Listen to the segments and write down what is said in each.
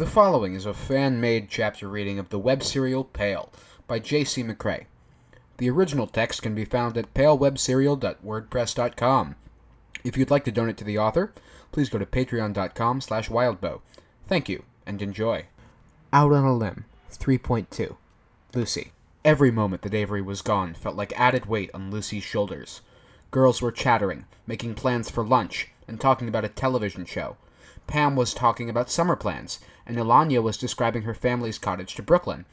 The following is a fan-made chapter reading of the web serial Pale by J.C. McCrae. The original text can be found at palewebserial.wordpress.com. If you'd like to donate to the author, please go to patreon.com/wildbow. Thank you, and enjoy. Out on a Limb, 3.2. Lucy. Every moment that Avery was gone felt like added weight on Lucy's shoulders. Girls were chattering, making plans for lunch, and talking about a television show. Pam was talking about summer plans, and Ilanya was describing her family's cottage to Brooklyn.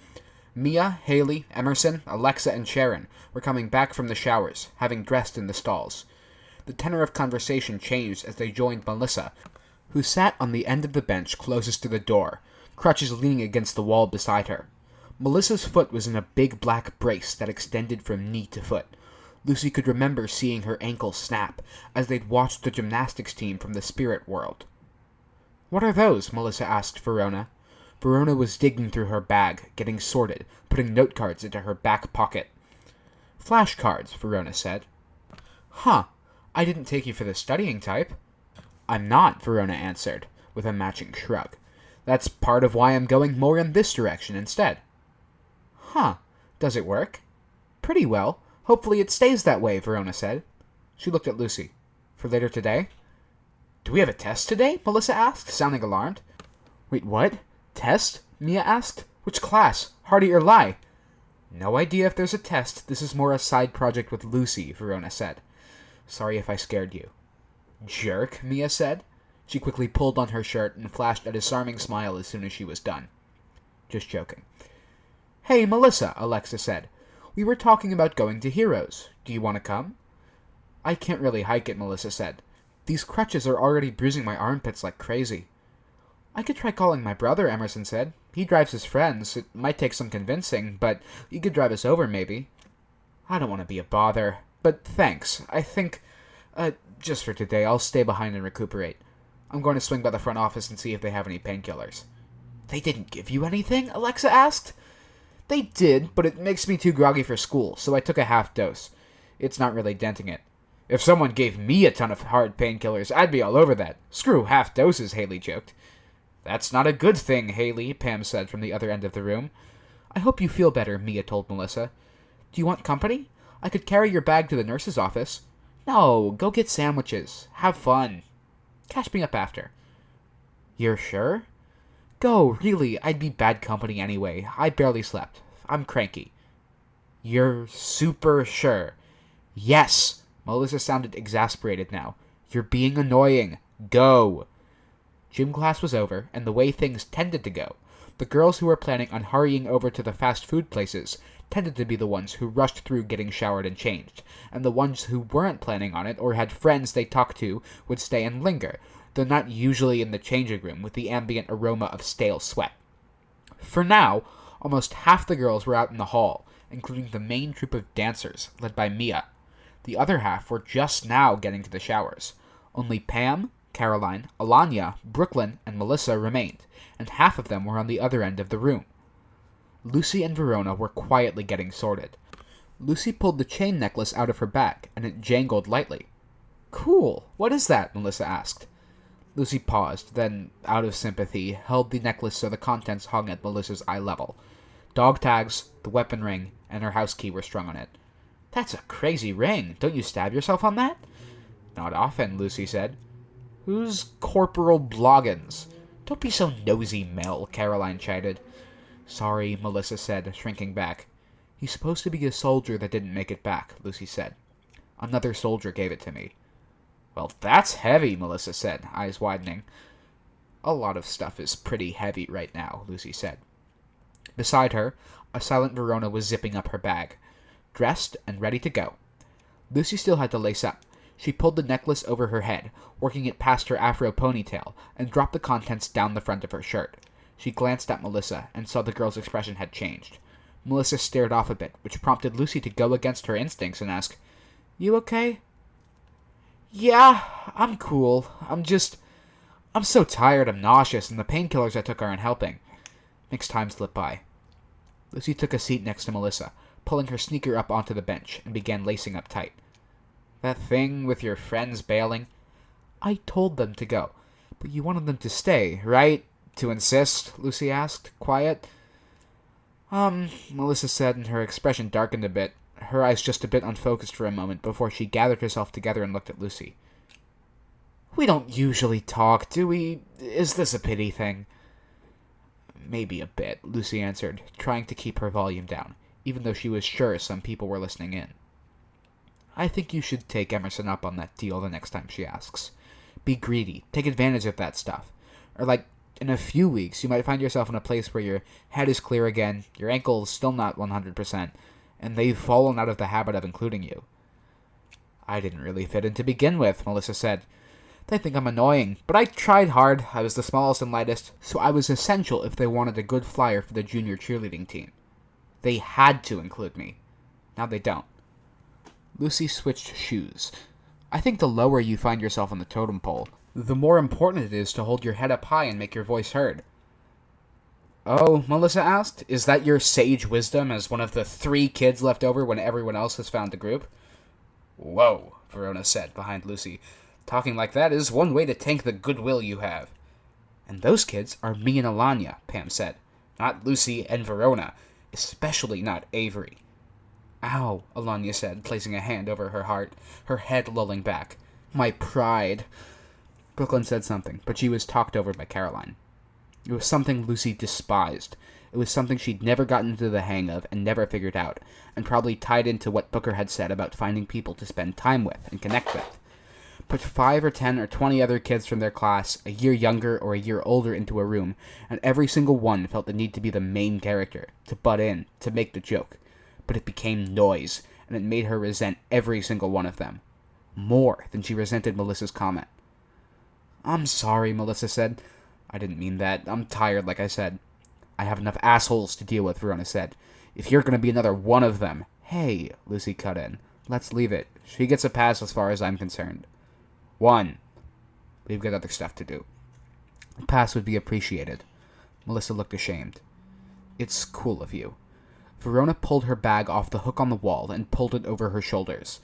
Mia, Haley, Emerson, Alexa, and Sharon were coming back from the showers, having dressed in the stalls. The tenor of conversation changed as they joined Melissa, who sat on the end of the bench closest to the door, crutches leaning against the wall beside her. Melissa's foot was in a big black brace that extended from knee to foot. Lucy could remember seeing her ankle snap as they'd watched the gymnastics team from the spirit world. "What are those?" Melissa asked Verona. Verona was digging through her bag, getting sorted, putting note cards into her back pocket. "Flashcards," Verona said. "Huh, I didn't take you for the studying type." "I'm not," Verona answered, with a matching shrug. "That's part of why I'm going more in this direction instead." "Huh, does it work?" "Pretty well. Hopefully it stays that way," Verona said. She looked at Lucy. "For later today?" "Do we have a test today?" Melissa asked, sounding alarmed. "Wait, what? Test?" Mia asked. "Which class? Hardy or Lie?" "No idea if there's a test. This is more a side project with Lucy," Verona said. "Sorry if I scared you." "Jerk," Mia said. She quickly pulled on her shirt and flashed a disarming smile as soon as she was done. "Just joking." "Hey, Melissa," Alexa said. "We were talking about going to Heroes. Do you want to come?" "I can't really hike it," Melissa said. "These crutches are already bruising my armpits like crazy." "I could try calling my brother," Emerson said. "He drives his friends. It might take some convincing, but he could drive us over, maybe." "I don't want to be a bother, but thanks. I think, just for today, I'll stay behind and recuperate. I'm going to swing by the front office and see if they have any painkillers." "They didn't give you anything?" Alexa asked. "They did, but it makes me too groggy for school, so I took a half dose. It's not really denting it. If someone gave me a ton of hard painkillers, I'd be all over that. Screw half doses," Haley joked. "That's not a good thing, Haley," Pam said from the other end of the room. "I hope you feel better," Mia told Melissa. "Do you want company? I could carry your bag to the nurse's office." "No, go get sandwiches. Have fun. Catch me up after." "You're sure?" "Go, really, I'd be bad company anyway. I barely slept. I'm cranky." "You're super sure?" "Yes." Melissa sounded exasperated now. "You're being annoying. Go." Gym class was over, and the way things tended to go, the girls who were planning on hurrying over to the fast food places tended to be the ones who rushed through getting showered and changed, and the ones who weren't planning on it or had friends they talked to would stay and linger, though not usually in the changing room with the ambient aroma of stale sweat. For now, almost half the girls were out in the hall, including the main troupe of dancers, led by Mia. The other half were just now getting to the showers. Only Pam, Caroline, Alanya, Brooklyn, and Melissa remained, and half of them were on the other end of the room. Lucy and Verona were quietly getting sorted. Lucy pulled the chain necklace out of her bag, and it jangled lightly. "Cool. What is that?" Melissa asked. Lucy paused, then, out of sympathy, held the necklace so the contents hung at Melissa's eye level. Dog tags, the weapon ring, and her house key were strung on it. "That's a crazy ring. Don't you stab yourself on that?" "Not often," Lucy said. "Who's Corporal Bloggins?" "Don't be so nosy, Mel," Caroline chided. "Sorry," Melissa said, shrinking back. "He's supposed to be a soldier that didn't make it back," Lucy said. "Another soldier gave it to me." "Well, that's heavy," Melissa said, eyes widening. "A lot of stuff is pretty heavy right now," Lucy said. Beside her, a silent Verona was zipping up her bag, dressed and ready to go. Lucy still had to lace up. She pulled the necklace over her head, working it past her afro ponytail, and dropped the contents down the front of her shirt. She glanced at Melissa and saw the girl's expression had changed. Melissa stared off a bit, which prompted Lucy to go against her instincts and ask, "You okay?" "Yeah, I'm cool. I'm so tired I'm nauseous, and the painkillers I took aren't helping." Makes time slip by. Lucy took a seat next to Melissa, pulling her sneaker up onto the bench, and began lacing up tight. "That thing with your friends bailing?" "I told them to go. But you wanted them to stay, right? to insist? Lucy asked, quiet. Melissa said, and her expression darkened a bit, her eyes just a bit unfocused for a moment before she gathered herself together and looked at Lucy. We don't usually talk, do we? Is this a pity thing? Maybe a bit, Lucy answered, trying to keep her volume down, even though she was sure some people were listening in. I think you should take Emerson up on that deal the next time she asks. Be greedy. Take advantage of that stuff. Or in a few weeks, you might find yourself in a place where your head is clear again, your ankle is still not 100%, and they've fallen out of the habit of including you. I didn't really fit in to begin with, Melissa said. They think I'm annoying, but I tried hard. I was the smallest and lightest, so I was essential if they wanted a good flyer for the junior cheerleading team. They had to include me. Now they don't. Lucy switched shoes. I think the lower you find yourself on the totem pole, the more important it is to hold your head up high and make your voice heard. Oh, Melissa asked, is that your sage wisdom as one of the 3 kids left over when everyone else has found the group? Whoa, Verona said behind Lucy. Talking like that is one way to tank the goodwill you have. And those kids are me and Alanya, Pam said. Not Lucy and Verona, especially not Avery. Ow, Alanya said, placing a hand over her heart, her head lolling back. My pride. Brooklyn said something, but she was talked over by Caroline. It was something Lucy despised. It was something she'd never gotten into the hang of and never figured out, and probably tied into what Booker had said about finding people to spend time with and connect with. Put 5 or 10 or 20 other kids from their class, a year younger or a year older, into a room, and every single one felt the need to be the main character, to butt in, to make the joke. But it became noise, and it made her resent every single one of them. More than she resented Melissa's comment. I'm sorry, Melissa said. I didn't mean that. I'm tired, like I said. I have enough assholes to deal with, Verona said. If you're going to be another one of them... Hey, Lucy cut in. Let's leave it. She gets a pass as far as I'm concerned. 1. We've got other stuff to do. A pass would be appreciated. Melissa looked ashamed. It's cool of you. Verona pulled her bag off the hook on the wall and pulled it over her shoulders.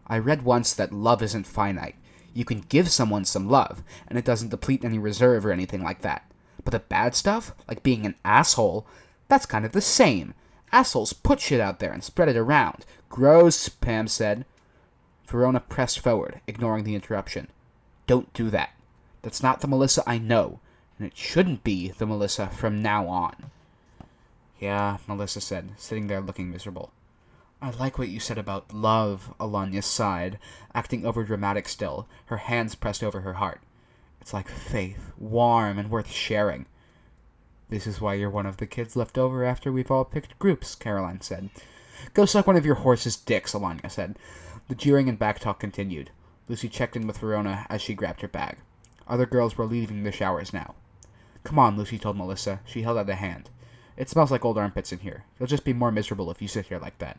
I read once that love isn't finite. You can give someone some love, and it doesn't deplete any reserve or anything like that. But the bad stuff, like being an asshole, that's kind of the same. Assholes put shit out there and spread it around. Gross, Pam said. Verona pressed forward, ignoring the interruption. Don't do that. That's not the Melissa I know, and it shouldn't be the Melissa from now on. Yeah, Melissa said, sitting there looking miserable. I like what you said about love, Alanya sighed, acting overdramatic still, her hands pressed over her heart. It's like faith, warm and worth sharing. This is why you're one of the kids left over after we've all picked groups, Caroline said. Go suck one of your horse's dicks, Alanya said. The jeering and backtalk continued. Lucy checked in with Verona as she grabbed her bag. Other girls were leaving the showers now. Come on, Lucy told Melissa. She held out a hand. It smells like old armpits in here. You'll just be more miserable if you sit here like that.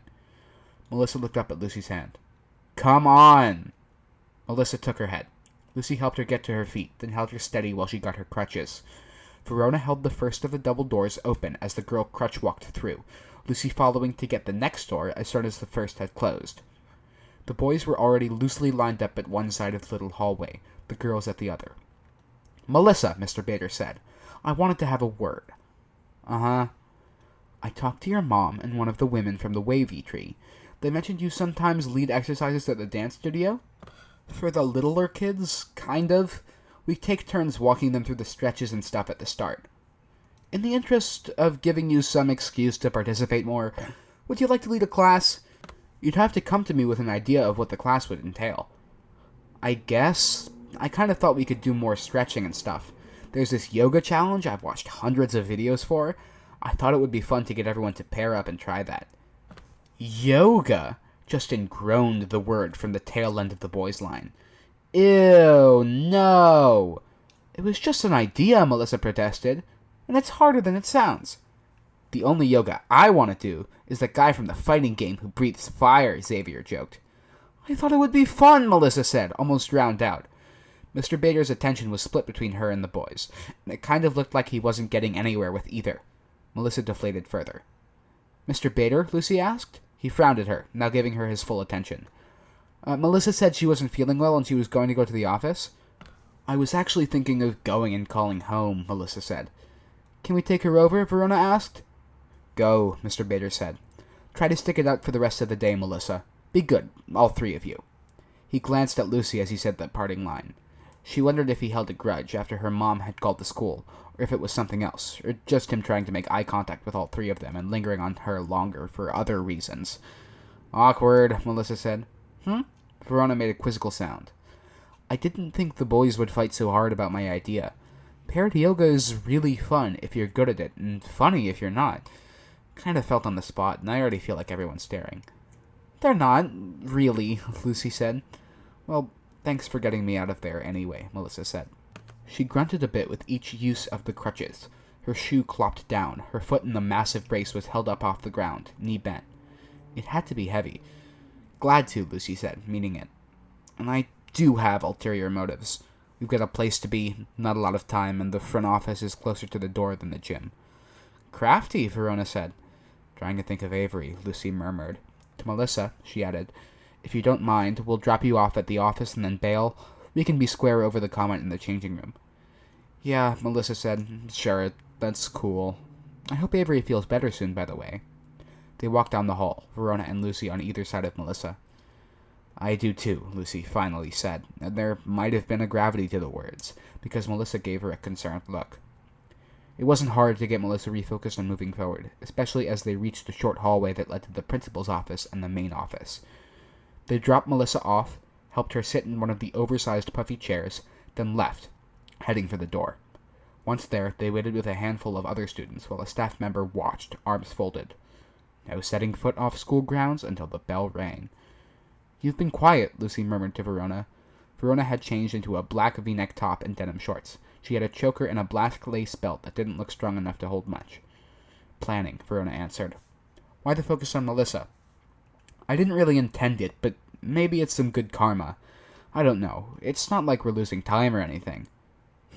Melissa looked up at Lucy's hand. Come on! Melissa took her head. Lucy helped her get to her feet, then held her steady while she got her crutches. Verona held the first of the double doors open as the girl crutch walked through, Lucy following to get the next door as soon as the first had closed. The boys were already loosely lined up at one side of the little hallway, the girls at the other. Melissa, Mr. Bader said, I wanted to have a word. Uh-huh. I talked to your mom and one of the women from the wavy tree. They mentioned you sometimes lead exercises at the dance studio? For the littler kids, kind of. We take turns walking them through the stretches and stuff at the start. In the interest of giving you some excuse to participate more, would you like to lead a class? You'd have to come to me with an idea of what the class would entail. I guess. I kind of thought we could do more stretching and stuff. There's this yoga challenge I've watched hundreds of videos for. I thought it would be fun to get everyone to pair up and try that. Yoga? Justin groaned the word from the tail end of the boys' line. Ew, no. It was just an idea, Melissa protested. And it's harder than it sounds. The only yoga I want to do is that guy from the fighting game who breathes fire, Xavier joked. I thought it would be fun, Melissa said, almost drowned out. Mr. Bader's attention was split between her and the boys, and it kind of looked like he wasn't getting anywhere with either. Melissa deflated further. Mr. Bader? Lucy asked. He frowned at her, now giving her his full attention. Melissa said she wasn't feeling well and she was going to go to the office. I was actually thinking of going and calling home, Melissa said. Can we take her over? Verona asked. Go, Mr. Bader said. Try to stick it out for the rest of the day, Melissa. Be good, all three of you. He glanced at Lucy as he said that parting line. She wondered if he held a grudge after her mom had called the school, or if it was something else, or just him trying to make eye contact with all three of them and lingering on her longer for other reasons. Awkward, Melissa said. Verona made a quizzical sound. I didn't think the boys would fight so hard about my idea. Paired yoga is really fun if you're good at it, and funny if you're not. Kind of felt on the spot, and I already feel like everyone's staring. They're not, really, Lucy said. Well, thanks for getting me out of there anyway, Melissa said. She grunted a bit with each use of the crutches. Her shoe clopped down, her foot in the massive brace was held up off the ground, knee bent. It had to be heavy. Glad to, Lucy said, meaning it. And I do have ulterior motives. We've got a place to be, not a lot of time, and the front office is closer to the door than the gym. Crafty, Verona said. Trying to think of Avery, Lucy murmured. To Melissa, she added, if you don't mind, we'll drop you off at the office and then bail. We can be square over the comment in the changing room. Yeah, Melissa said. Sure, that's cool. I hope Avery feels better soon, by the way. They walked down the hall, Verona and Lucy on either side of Melissa. I do too, Lucy finally said, and there might have been a gravity to the words, because Melissa gave her a concerned look. It wasn't hard to get Melissa refocused on moving forward, especially as they reached the short hallway that led to the principal's office and the main office. They dropped Melissa off, helped her sit in one of the oversized puffy chairs, then left, heading for the door. Once there, they waited with a handful of other students while a staff member watched, arms folded. No setting foot off school grounds until the bell rang. You've been quiet, Lucy murmured to Verona. Verona had changed into a black V-neck top and denim shorts. She had a choker and a black lace belt that didn't look strong enough to hold much. Planning, Verona answered. Why the focus on Melissa? I didn't really intend it, but maybe it's some good karma. I don't know. It's not like we're losing time or anything.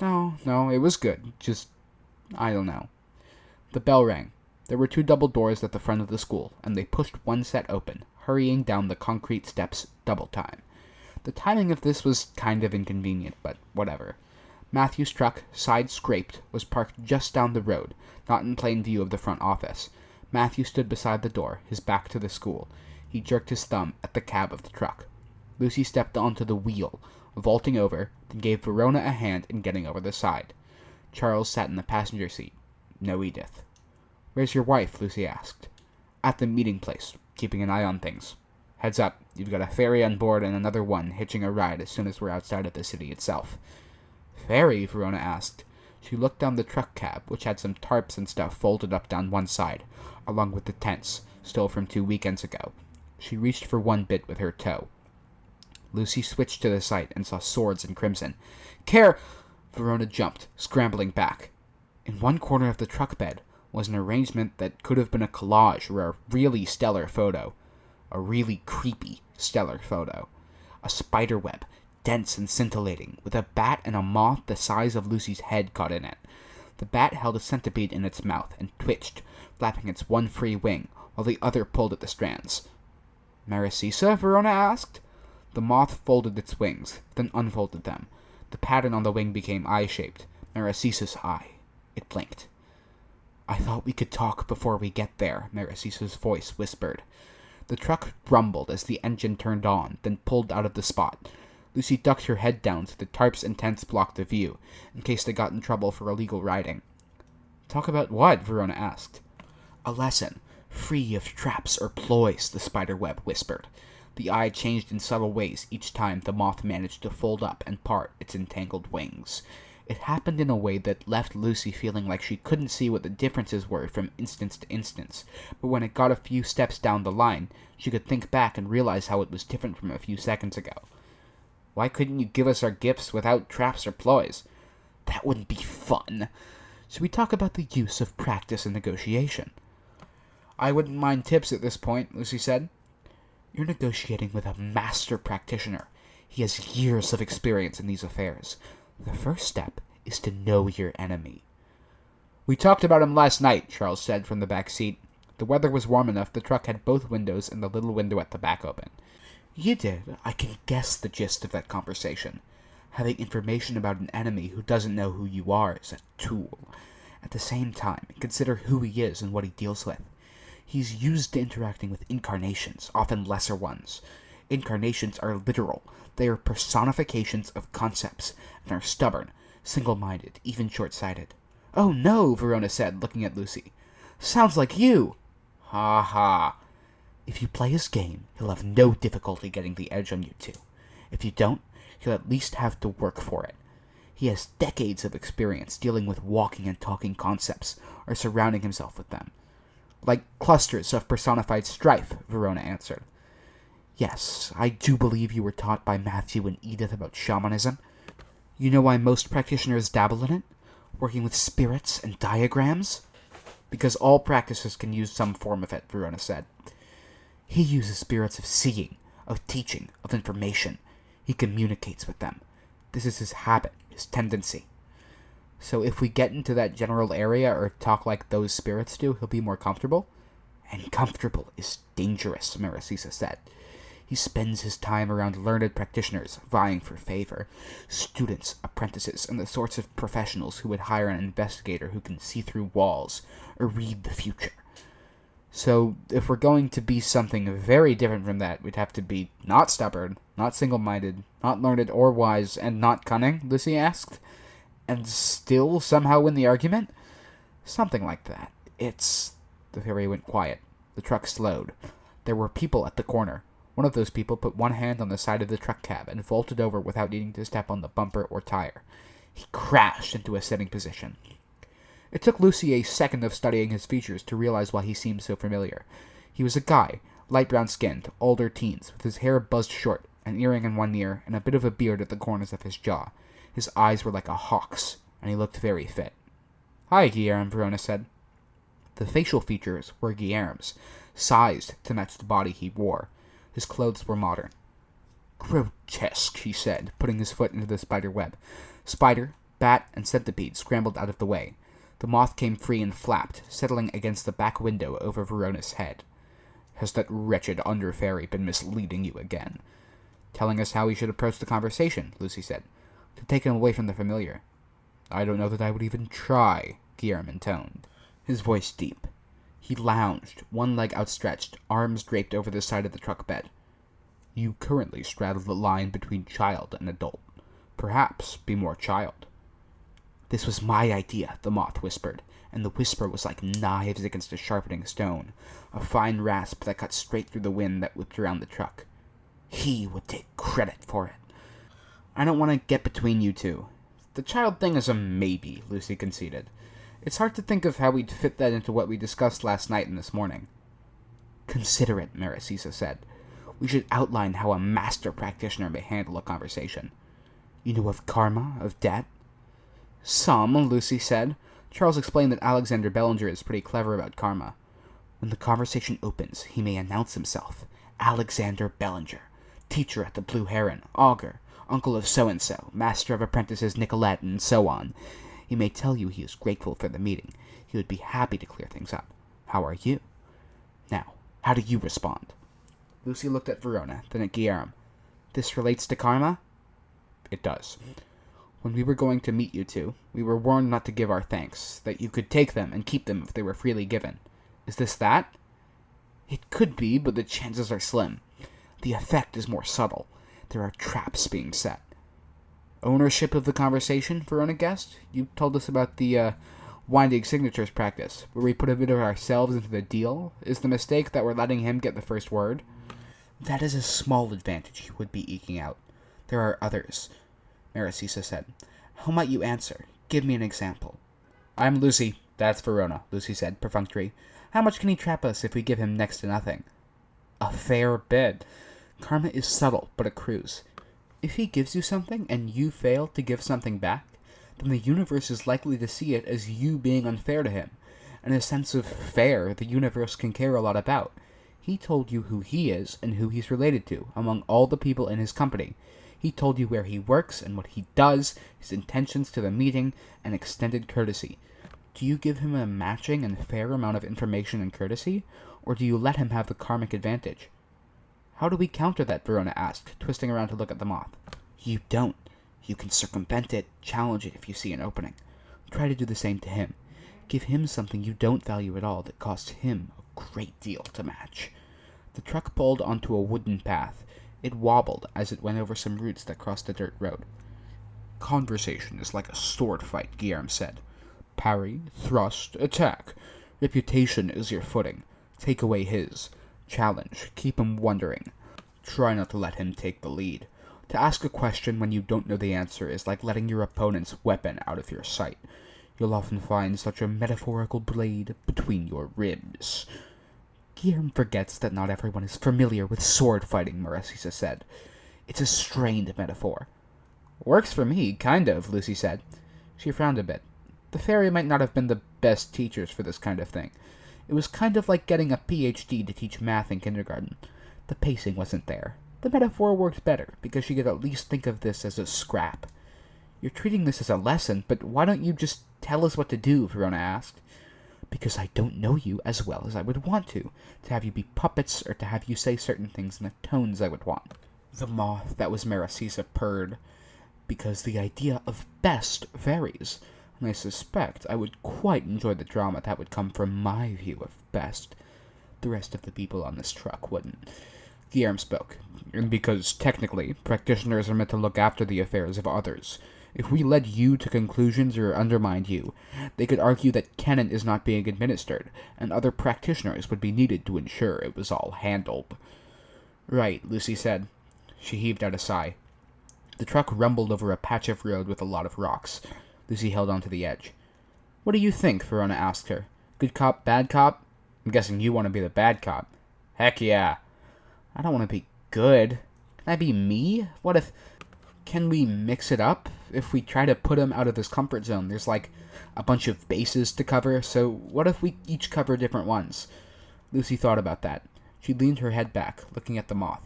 No, it was good. Just, I don't know. The bell rang. There were 2 double doors at the front of the school, and they pushed one set open, hurrying down the concrete steps double time. The timing of this was kind of inconvenient, but whatever. Matthew's truck, side scraped, was parked just down the road, not in plain view of the front office. Matthew stood beside the door, his back to the school. He jerked his thumb at the cab of the truck. Lucy stepped onto the wheel, vaulting over, then gave Verona a hand in getting over the side. Charles sat in the passenger seat. No Edith. Where's your wife? Lucy asked. At the meeting place, keeping an eye on things. Heads up, you've got a ferry on board and another one hitching a ride as soon as we're outside of the city itself. Ferry? Verona asked. She looked down the truck cab, which had some tarps and stuff folded up down one side, along with the tents, still from 2 weekends ago. She reached for one bit with her toe. Lucy switched to the site and saw swords in crimson. Care! Verona jumped, scrambling back. In one corner of the truck bed was an arrangement that could have been a collage or a really stellar photo. A really creepy stellar photo. A spider web, dense and scintillating, with a bat and a moth the size of Lucy's head caught in it. The bat held a centipede in its mouth and twitched, flapping its one free wing, while the other pulled at the strands. Maricisa? Verona asked. The moth folded its wings, then unfolded them. The pattern on the wing became eye-shaped. Maricisa's eye. It blinked. I thought we could talk before we get there, Maricisa's voice whispered. The truck rumbled as the engine turned on, then pulled out of the spot. Lucy ducked her head down so the tarps and tents blocked the view, in case they got in trouble for illegal riding. Talk about what? Verona asked. A lesson. Free of traps or ploys, the spider web whispered. The eye changed in subtle ways each time the moth managed to fold up and part its entangled wings. It happened in a way that left Lucy feeling like she couldn't see what the differences were from instance to instance, but when it got a few steps down the line, she could think back and realize how it was different from a few seconds ago. Why couldn't you give us our gifts without traps or ploys? That wouldn't be fun. Should we talk about the use of practice and negotiation? I wouldn't mind tips at this point, Lucy said. You're negotiating with a master practitioner. He has years of experience in these affairs. The first step is to know your enemy. We talked about him last night, Charles said from the back seat. The weather was warm enough the truck had both windows and the little window at the back open. You did. I can guess the gist of that conversation. Having information about an enemy who doesn't know who you are is a tool. At the same time, consider who he is and what he deals with. He's used to interacting with incarnations, often lesser ones. Incarnations are literal. They are personifications of concepts, and are stubborn, single-minded, even short-sighted. "Oh no," Verona said, looking at Lucy. "Sounds like you." "Ha ha. If you play his game, he'll have no difficulty getting the edge on you two. If you don't, he'll at least have to work for it. He has decades of experience dealing with walking and talking concepts, or surrounding himself with them." "Like clusters of personified strife," Verona answered. "Yes, I do believe you were taught by Matthew and Edith about shamanism. You know why most practitioners dabble in it? Working with spirits and diagrams?" "Because all practices can use some form of it," Verona said. "He uses spirits of seeing, of teaching, of information. He communicates with them. This is his habit, his tendency. So if we get into that general area or talk like those spirits do, he'll be more comfortable?" "And comfortable is dangerous," Marasisa said. "He spends his time around learned practitioners, vying for favor. Students, apprentices, and the sorts of professionals who would hire an investigator who can see through walls, or read the future. So, if we're going to be something very different from that, we'd have to be not stubborn, not single-minded, not learned or wise, and not cunning?" Lucy asked. "And still somehow win the argument?" "Something like that. It's..." The fairy went quiet. The truck slowed. There were people at the corner. One of those people put one hand on the side of the truck cab and vaulted over without needing to step on the bumper or tire. He crashed into a sitting position. It took Lucy a second of studying his features to realize why he seemed so familiar. He was a guy, light brown-skinned, older teens, with his hair buzzed short, an earring in one ear, and a bit of a beard at the corners of his jaw. His eyes were like a hawk's, and he looked very fit. "Hi, Guillermo," Verona said. The facial features were Guillermo's, sized to match the body he wore. His clothes were modern. "Grotesque," he said, putting his foot into the spider web. Spider, bat, and centipede scrambled out of the way. The moth came free and flapped, settling against the back window over Verona's head. "Has that wretched under-fairy been misleading you again?" "Telling us how we should approach the conversation," Lucy said. "To take him away from the familiar." "I don't know that I would even try," Guillermo intoned, his voice deep. He lounged, one leg outstretched, arms draped over the side of the truck bed. "You currently straddle the line between child and adult. Perhaps be more child." "This was my idea," the moth whispered, and the whisper was like knives against a sharpening stone, a fine rasp that cut straight through the wind that whipped around the truck. "He would take credit for it." "I don't want to get between you two. The child thing is a maybe," Lucy conceded. "It's hard to think of how we'd fit that into what we discussed last night and this morning." "Consider it," Marasisa said. "We should outline how a master practitioner may handle a conversation. You know of karma, of debt?" "Some," Lucy said. Charles explained that Alexander Bellinger is pretty clever about karma. "When the conversation opens, he may announce himself. Alexander Bellinger, teacher at the Blue Heron, augur, uncle of so-and-so, master of apprentices Nicolette, and so on. He may tell you he is grateful for the meeting. He would be happy to clear things up. How are you? Now, how do you respond?" Lucy looked at Verona, then at Guillermo. "This relates to karma?" "It does. When we were going to meet you two, we were warned not to give our thanks, that you could take them and keep them if they were freely given. Is this that?" "It could be, but the chances are slim. The effect is more subtle. There are traps being set." "Ownership of the conversation?" Verona guessed. "You told us about the, winding signatures practice, where we put a bit of ourselves into the deal. Is the mistake that we're letting him get the first word?" "That is a small advantage he would be eking out. There are others," Marasisa said. "How might you answer? Give me an example." "I'm Lucy. That's Verona," Lucy said, perfunctory. "How much can he trap us if we give him next to nothing?" "A fair bit. Karma is subtle, but accrues. If he gives you something, and you fail to give something back, then the universe is likely to see it as you being unfair to him. And a sense of fair the universe can care a lot about. He told you who he is and who he's related to, among all the people in his company. He told you where he works and what he does, his intentions to the meeting, and extended courtesy. Do you give him a matching and fair amount of information and courtesy, or do you let him have the karmic advantage?" "How do we counter that?" Verona asked, twisting around to look at the moth. "You don't. You can circumvent it, challenge it if you see an opening. Try to do the same to him. Give him something you don't value at all that costs him a great deal to match. The truck pulled onto a wooden path. It wobbled as it went over some roots that crossed a dirt road. Conversation is like a sword fight, Guillermo said. Parry, thrust, attack. Reputation is your footing. Take away his. Challenge. Keep him wondering. Try not to let him take the lead. To ask a question when you don't know the answer is like letting your opponent's weapon out of your sight. You'll often find such a metaphorical blade between your ribs. Guillermo forgets that not everyone is familiar with sword fighting, Marissa said. It's a strained metaphor. Works for me, kind of, Lucy said. She frowned a bit. The fairy might not have been the best teachers for this kind of thing. It was kind of like getting a PhD to teach math in kindergarten. The pacing wasn't there. The metaphor worked better, because she could at least think of this as a scrap. You're treating this as a lesson, but why don't you just tell us what to do, Verona asked. Because I don't know you as well as I would want to have you be puppets or to have you say certain things in the tones I would want. The moth that was Maracisa purred. Because the idea of best varies, and I suspect I would quite enjoy the drama that would come from my view of best. The rest of the people on this truck wouldn't. Guillermo spoke, and because, technically, practitioners are meant to look after the affairs of others. If we led you to conclusions or undermined you, they could argue that canon is not being administered, and other practitioners would be needed to ensure it was all handled. Right, Lucy said. She heaved out a sigh. The truck rumbled over a patch of road with a lot of rocks. Lucy held onto the edge. What do you think? Verona asked her. Good cop, bad cop? I'm guessing you want to be the bad cop. Heck yeah. I don't want to be good. Can I be me? What if... Can we mix it up? If we try to put him out of his comfort zone, there's like a bunch of bases to cover, so what if we each cover different ones? Lucy thought about that. She leaned her head back, looking at the moth.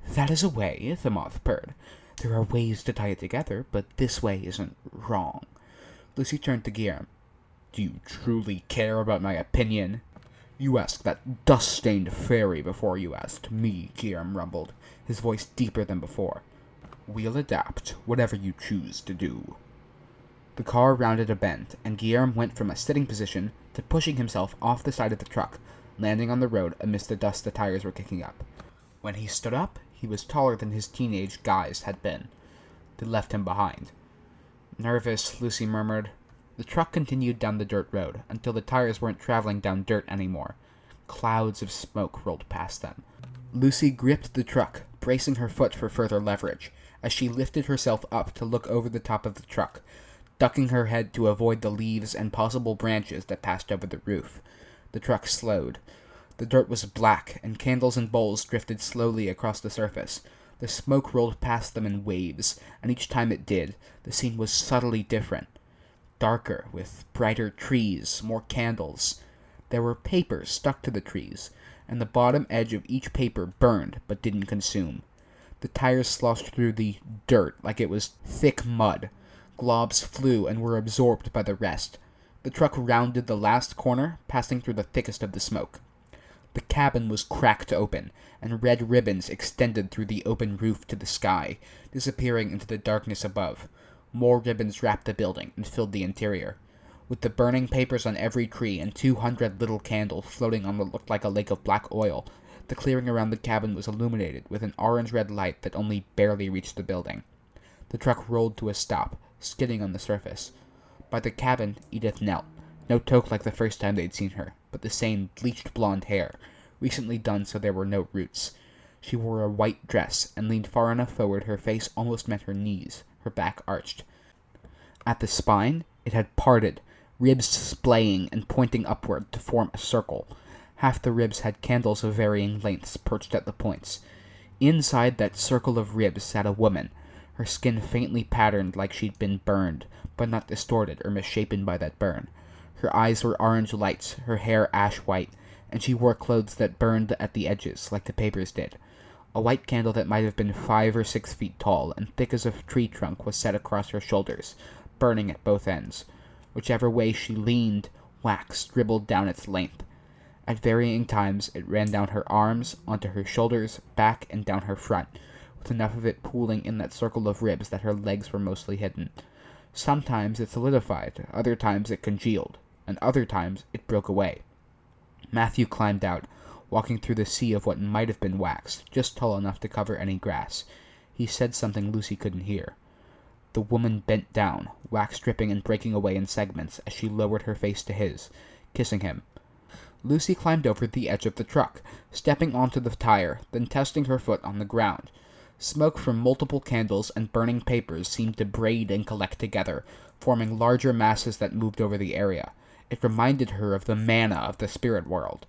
That is a way, the moth purred. There are ways to tie it together, but this way isn't wrong. Lucy turned to Guillermo. Do you truly care about my opinion? You asked that dust-stained fairy before you asked me, Guillermo rumbled, his voice deeper than before. We'll adapt, whatever you choose to do. The car rounded a bend, and Guillermo went from a sitting position to pushing himself off the side of the truck, landing on the road amidst the dust the tires were kicking up. When he stood up, he was taller than his teenage guise had been. They left him behind. Nervous, Lucy murmured. The truck continued down the dirt road, until the tires weren't traveling down dirt anymore. Clouds of smoke rolled past them. Lucy gripped the truck, bracing her foot for further leverage, as she lifted herself up to look over the top of the truck, ducking her head to avoid the leaves and possible branches that passed over the roof. The truck slowed. The dirt was black, and candles and bowls drifted slowly across the surface. The smoke rolled past them in waves, and each time it did, the scene was subtly different. Darker, with brighter trees, more candles. There were papers stuck to the trees, and the bottom edge of each paper burned but didn't consume. The tires sloshed through the dirt like it was thick mud. Globs flew and were absorbed by the rest. The truck rounded the last corner, passing through the thickest of the smoke. The cabin was cracked open, and red ribbons extended through the open roof to the sky, disappearing into the darkness above. More ribbons wrapped the building and filled the interior. With the burning papers on every tree and 200 little candles floating on what looked like a lake of black oil, the clearing around the cabin was illuminated with an orange-red light that only barely reached the building. The truck rolled to a stop, skidding on the surface. By the cabin, Edith knelt. No toque like the first time they'd seen her, but the same bleached blonde hair, recently done so there were no roots. She wore a white dress and leaned far enough forward her face almost met her knees, her back arched. At the spine, it had parted, ribs splaying and pointing upward to form a circle. Half the ribs had candles of varying lengths perched at the points. Inside that circle of ribs sat a woman, her skin faintly patterned like she'd been burned, but not distorted or misshapen by that burn. Her eyes were orange lights, her hair ash white, and she wore clothes that burned at the edges like the papers did. A white candle that might have been 5 or 6 feet tall and thick as a tree trunk was set across her shoulders, burning at both ends. Whichever way she leaned, wax dribbled down its length. At varying times, it ran down her arms, onto her shoulders, back, and down her front, with enough of it pooling in that circle of ribs that her legs were mostly hidden. Sometimes it solidified, other times it congealed, and other times it broke away. Matthew climbed out, walking through the sea of what might have been wax, just tall enough to cover any grass. He said something Lucy couldn't hear. The woman bent down, wax dripping and breaking away in segments as she lowered her face to his, kissing him. Lucy climbed over the edge of the truck, stepping onto the tire, then testing her foot on the ground. Smoke from multiple candles and burning papers seemed to braid and collect together, forming larger masses that moved over the area. It reminded her of the manna of the spirit world.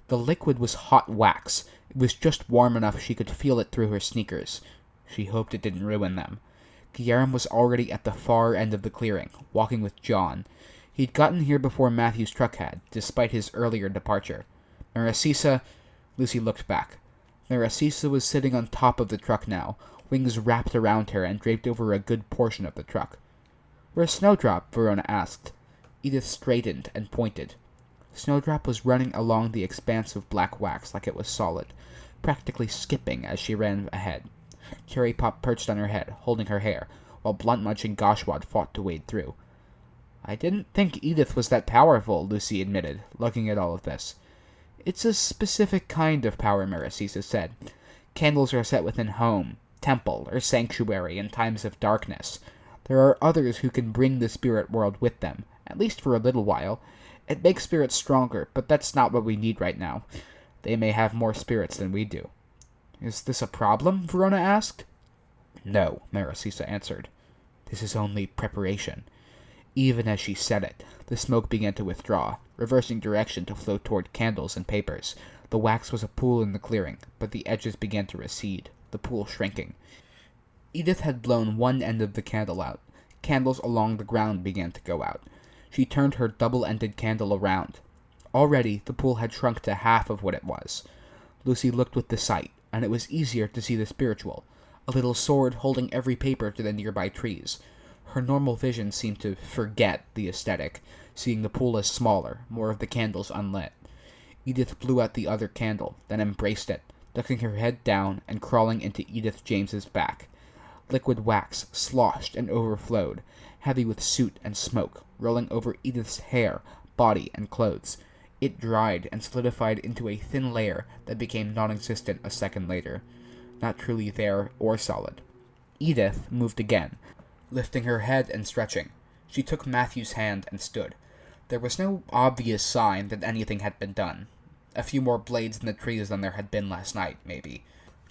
The liquid was hot wax. It was just warm enough she could feel it through her sneakers. She hoped it didn't ruin them. Guillermo was already at the far end of the clearing, walking with John. He'd gotten here before Matthew's truck had, despite his earlier departure. Lucy looked back. Narcissa was sitting on top of the truck now, wings wrapped around her and draped over a good portion of the truck. "Where's Snowdrop?" Verona asked. Edith straightened and pointed. Snowdrop was running along the expanse of black wax like it was solid, practically skipping as she ran ahead. Cherry Pop perched on her head, holding her hair, while Blunt Munch and Gashwad fought to wade through. "I didn't think Edith was that powerful," Lucy admitted, looking at all of this. "It's a specific kind of power," Narcissa said. "Candles are set within home, temple, or sanctuary in times of darkness. There are others who can bring the spirit world with them, at least for a little while. It makes spirits stronger, but that's not what we need right now. They may have more spirits than we do." "Is this a problem?" Verona asked. "No," Narcissa answered. "This is only preparation." Even as she said it, the smoke began to withdraw, reversing direction to flow toward candles and papers. The wax was a pool in the clearing, but the edges began to recede, the pool shrinking. Edith had blown one end of the candle out. Candles along the ground began to go out. She turned her double-ended candle around. Already, the pool had shrunk to half of what it was. Lucy looked with the sight, and it was easier to see the spiritual, a little sword holding every paper to the nearby trees. Her normal vision seemed to forget the aesthetic, seeing the pool as smaller, more of the candles unlit. Edith blew out the other candle, then embraced it, ducking her head down and crawling into Edith James's back. Liquid wax sloshed and overflowed, heavy with soot and smoke, rolling over Edith's hair, body, and clothes. It dried and solidified into a thin layer that became non-existent a second later, not truly there or solid. Edith moved again, lifting her head and stretching. She took Matthew's hand and stood. There was no obvious sign that anything had been done. A few more blades in the trees than there had been last night, maybe.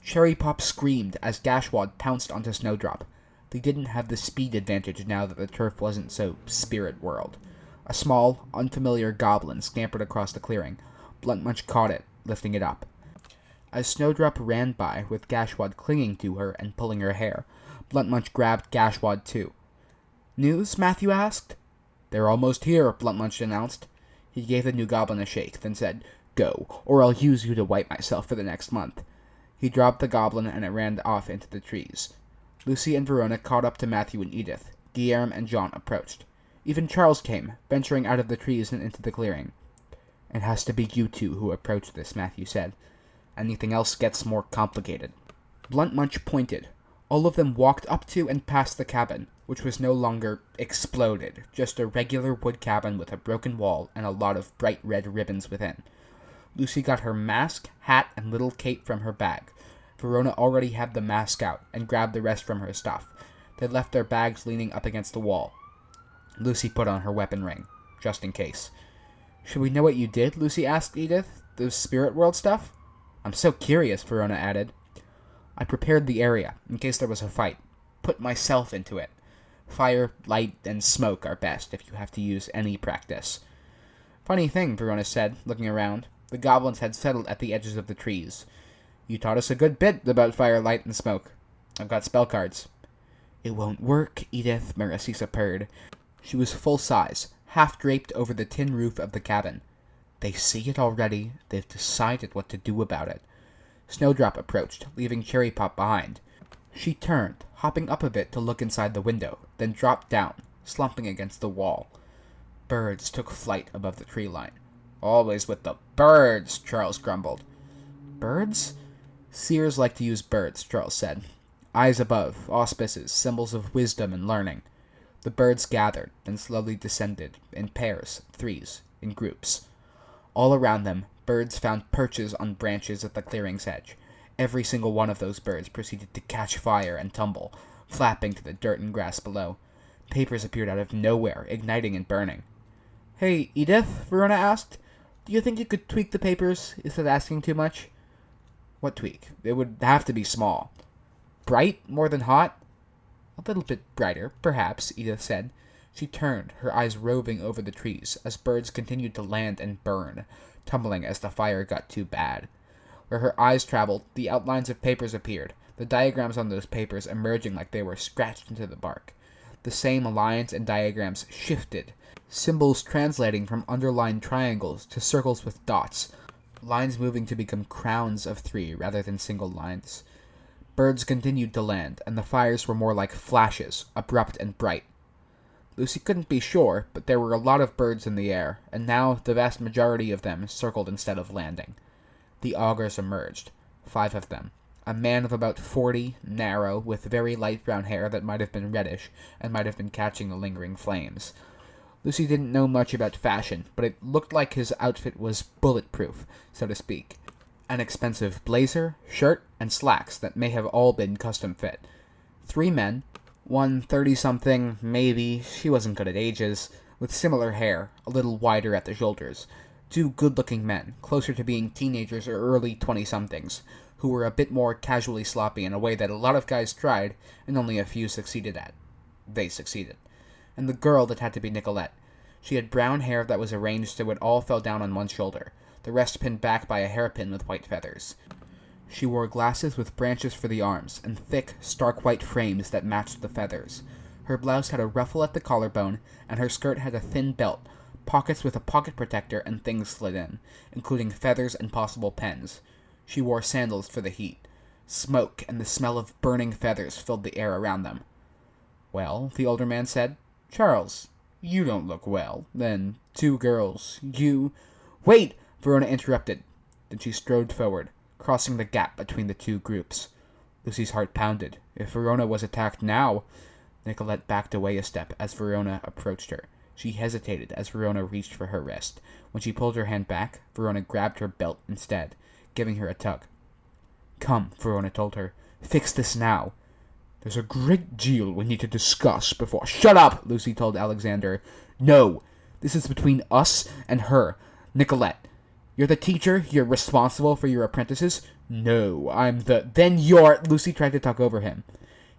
Cherry Pop screamed as Gashwad pounced onto Snowdrop. They didn't have the speed advantage now that the turf wasn't so spirit world. A small, unfamiliar goblin scampered across the clearing. Blunt Munch caught it, lifting it up. As Snowdrop ran by, with Gashwad clinging to her and pulling her hair, Blunt Munch grabbed Gashwad too. "News?" Matthew asked. "They're almost here," Blunt Munch announced. He gave the new goblin a shake, then said, "Go, or I'll use you to wipe myself for the next month." He dropped the goblin and it ran off into the trees. Lucy and Verona caught up to Matthew and Edith. Guillermo and John approached. Even Charles came, venturing out of the trees and into the clearing. "It has to be you two who approach this," Matthew said. "Anything else gets more complicated." Blunt Munch pointed. All of them walked up to and past the cabin, which was no longer exploded, just a regular wood cabin with a broken wall and a lot of bright red ribbons within. Lucy got her mask, hat, and little cape from her bag. Verona already had the mask out and grabbed the rest from her stuff. They left their bags leaning up against the wall. Lucy put on her weapon ring, just in case. "Should we know what you did?" Lucy asked Edith. "The spirit world stuff?" "I'm so curious," Verona added. "I prepared the area, in case there was a fight. Put myself into it. Fire, light, and smoke are best if you have to use any practice." "Funny thing," Verona said, looking around. The goblins had settled at the edges of the trees. "You taught us a good bit about fire, light, and smoke. I've got spell cards." "It won't work, Edith," Narcissa purred. She was full size, half draped over the tin roof of the cabin. "They see it already. They've decided what to do about it." Snowdrop approached, leaving Cherry Pop behind. She turned, hopping up a bit to look inside the window, then dropped down, slumping against the wall. Birds took flight above the tree line. "Always with the birds," Charles grumbled. "Birds?" "Seers like to use birds," Charles said. eyes above, auspices, symbols of wisdom and learning. The birds gathered, then slowly descended, in pairs, threes, in groups. All around them, birds found perches on branches at the clearing's edge. Every single one of those birds proceeded to catch fire and tumble, flapping to the dirt and grass below. Papers appeared out of nowhere, igniting and burning. "Hey, Edith," Verona asked, "do you think you could tweak the papers? Is that asking too much?" "What tweak? It would have to be small." "Bright? More than hot?" "A little bit brighter, perhaps," Edith said. She turned, her eyes roving over the trees, as birds continued to land and burn, tumbling as the fire got too bad. Where her eyes traveled, the outlines of papers appeared, the diagrams on those papers emerging like they were scratched into the bark. The same lines and diagrams shifted, symbols translating from underlined triangles to circles with dots, lines moving to become crowns of three rather than single lines. Birds continued to land, and the fires were more like flashes, abrupt and bright. Lucy couldn't be sure, but there were a lot of birds in the air, and now the vast majority of them circled instead of landing. The augurs emerged, 5 of them. A man of about 40, narrow, with very light brown hair that might have been reddish, and might have been catching the lingering flames. Lucy didn't know much about fashion, but it looked like his outfit was bulletproof, so to speak. An expensive blazer, shirt, and slacks that may have all been custom fit. 3 men, one 30-something, maybe, she wasn't good at ages, with similar hair, a little wider at the shoulders. 2 good-looking men, closer to being teenagers or early 20-somethings, who were a bit more casually sloppy in a way that a lot of guys tried, and only a few succeeded at. They succeeded. And the girl that had to be Nicolette. She had brown hair that was arranged so it all fell down on one shoulder, the rest pinned back by a hairpin with white feathers. She wore glasses with branches for the arms, and thick, stark white frames that matched the feathers. Her blouse had a ruffle at the collarbone, and her skirt had a thin belt, pockets with a pocket protector and things slid in, including feathers and possible pens. She wore sandals for the heat. Smoke and the smell of burning feathers filled the air around them. "Well," the older man said, "Charles, you don't look well. Then 2 girls, you—" "Wait!" Verona interrupted. Then she strode forward, crossing the gap between the 2 groups. Lucy's heart pounded. If Verona was attacked now— Nicolette backed away a step as Verona approached her. She hesitated as Verona reached for her wrist. When she pulled her hand back, Verona grabbed her belt instead, giving her a tug. "Come," Verona told her. "Fix this now." "There's a great deal we need to discuss before—" "Shut up!" Lucy told Alexander. "No! This is between us and her. Nicolette. You're the teacher? You're responsible for your apprentices?" "No, I'm the—" "Then you're—" Lucy tried to talk over him.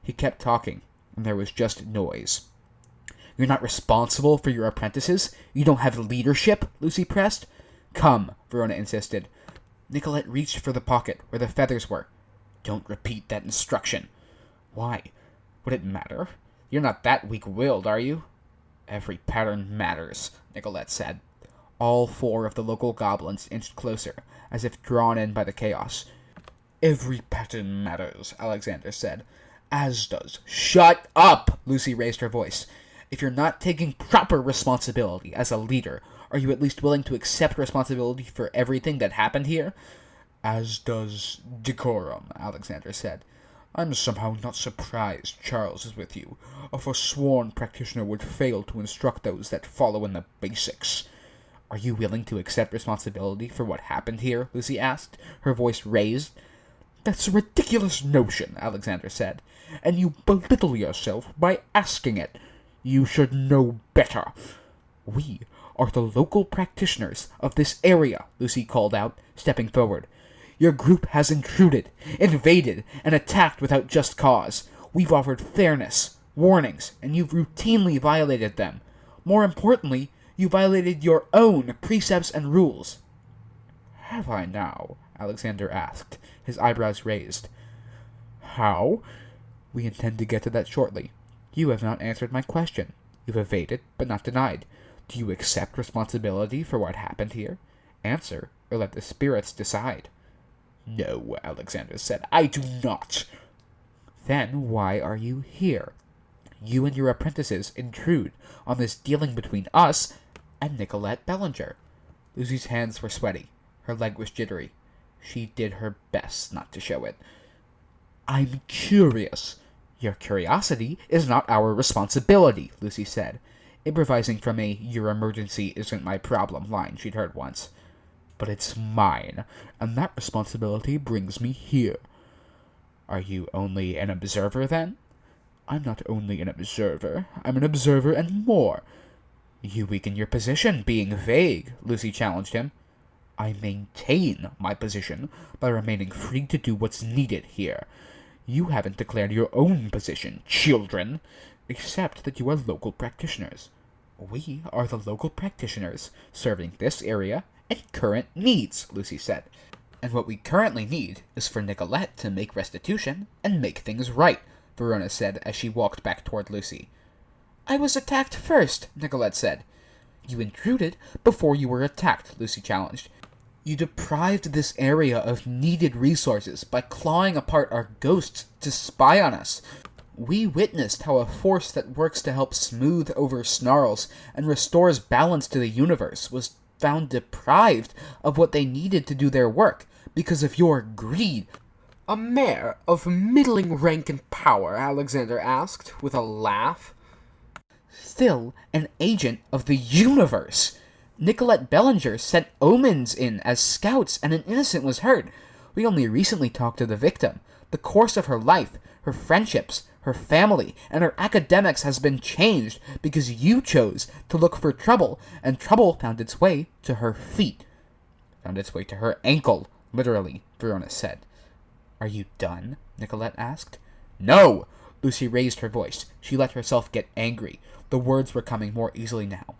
He kept talking, and there was just noise. "You're not responsible for your apprentices? You don't have leadership?" Lucy pressed. "Come," Verona insisted. Nicolette reached for the pocket where the feathers were. "Don't repeat that instruction." "Why? Would it matter? You're not that weak-willed, are you?" "Every pattern matters," Nicolette said. All 4 of the local goblins inched closer, as if drawn in by the chaos. "Every pattern matters," Alexander said. "As does—" "Shut up!" Lucy raised her voice. "If you're not taking proper responsibility as a leader, are you at least willing to accept responsibility for everything that happened here?" "As does decorum," Alexander said. "I'm somehow not surprised Charles is with you. A forsworn practitioner would fail to instruct those that follow in the basics." "Are you willing to accept responsibility for what happened here?" Lucy asked, her voice raised. "That's a ridiculous notion," Alexander said, "and you belittle yourself by asking it. You should know better." "We are the local practitioners of this area," Lucy called out, stepping forward. "Your group has intruded, invaded, and attacked without just cause. We've offered fairness, warnings, and you've routinely violated them. More importantly, you violated your own precepts and rules." "Have I now?" Alexander asked, his eyebrows raised. "How?" "We intend to get to that shortly. You have not answered my question. You've evaded, but not denied. Do you accept responsibility for what happened here? Answer, or let the spirits decide." "No," Alexander said, "I do not." "Then why are you here? You and your apprentices intrude on this dealing between us and Nicolette Bellinger." Lucy's hands were sweaty. Her leg was jittery. She did her best not to show it. I'm curious. Your curiosity is not our responsibility, Lucy said, improvising from a "your emergency isn't my problem" line she'd heard once. But it's mine, and that responsibility brings me here. Are you only an observer, then? I'm not only an observer, I'm an observer and more. You weaken your position, being vague, Lucy challenged him. I maintain my position by remaining free to do what's needed here. You haven't declared your own position, children, except that you are local practitioners. We are the local practitioners, serving this area and current needs, Lucy said. And what we currently need is for Nicolette to make restitution and make things right, Verona said as she walked back toward Lucy. I was attacked first, Nicolette said. You intruded before you were attacked, Lucy challenged. You deprived this area of needed resources by clawing apart our ghosts to spy on us. We witnessed how a force that works to help smooth over snarls and restores balance to the universe was found deprived of what they needed to do their work because of your greed. A mayor of middling rank and power, Alexander asked, with a laugh. Still an agent of the universe. Nicolette Bellinger sent omens in as scouts, and an innocent was hurt. We only recently talked to the victim. The course of her life, her friendships, her family, and her academics has been changed because you chose to look for trouble, and trouble found its way to her feet. Found its way to her ankle, literally, Verona said. Are you done? Nicolette asked. No! Lucy raised her voice. She let herself get angry. The words were coming more easily now.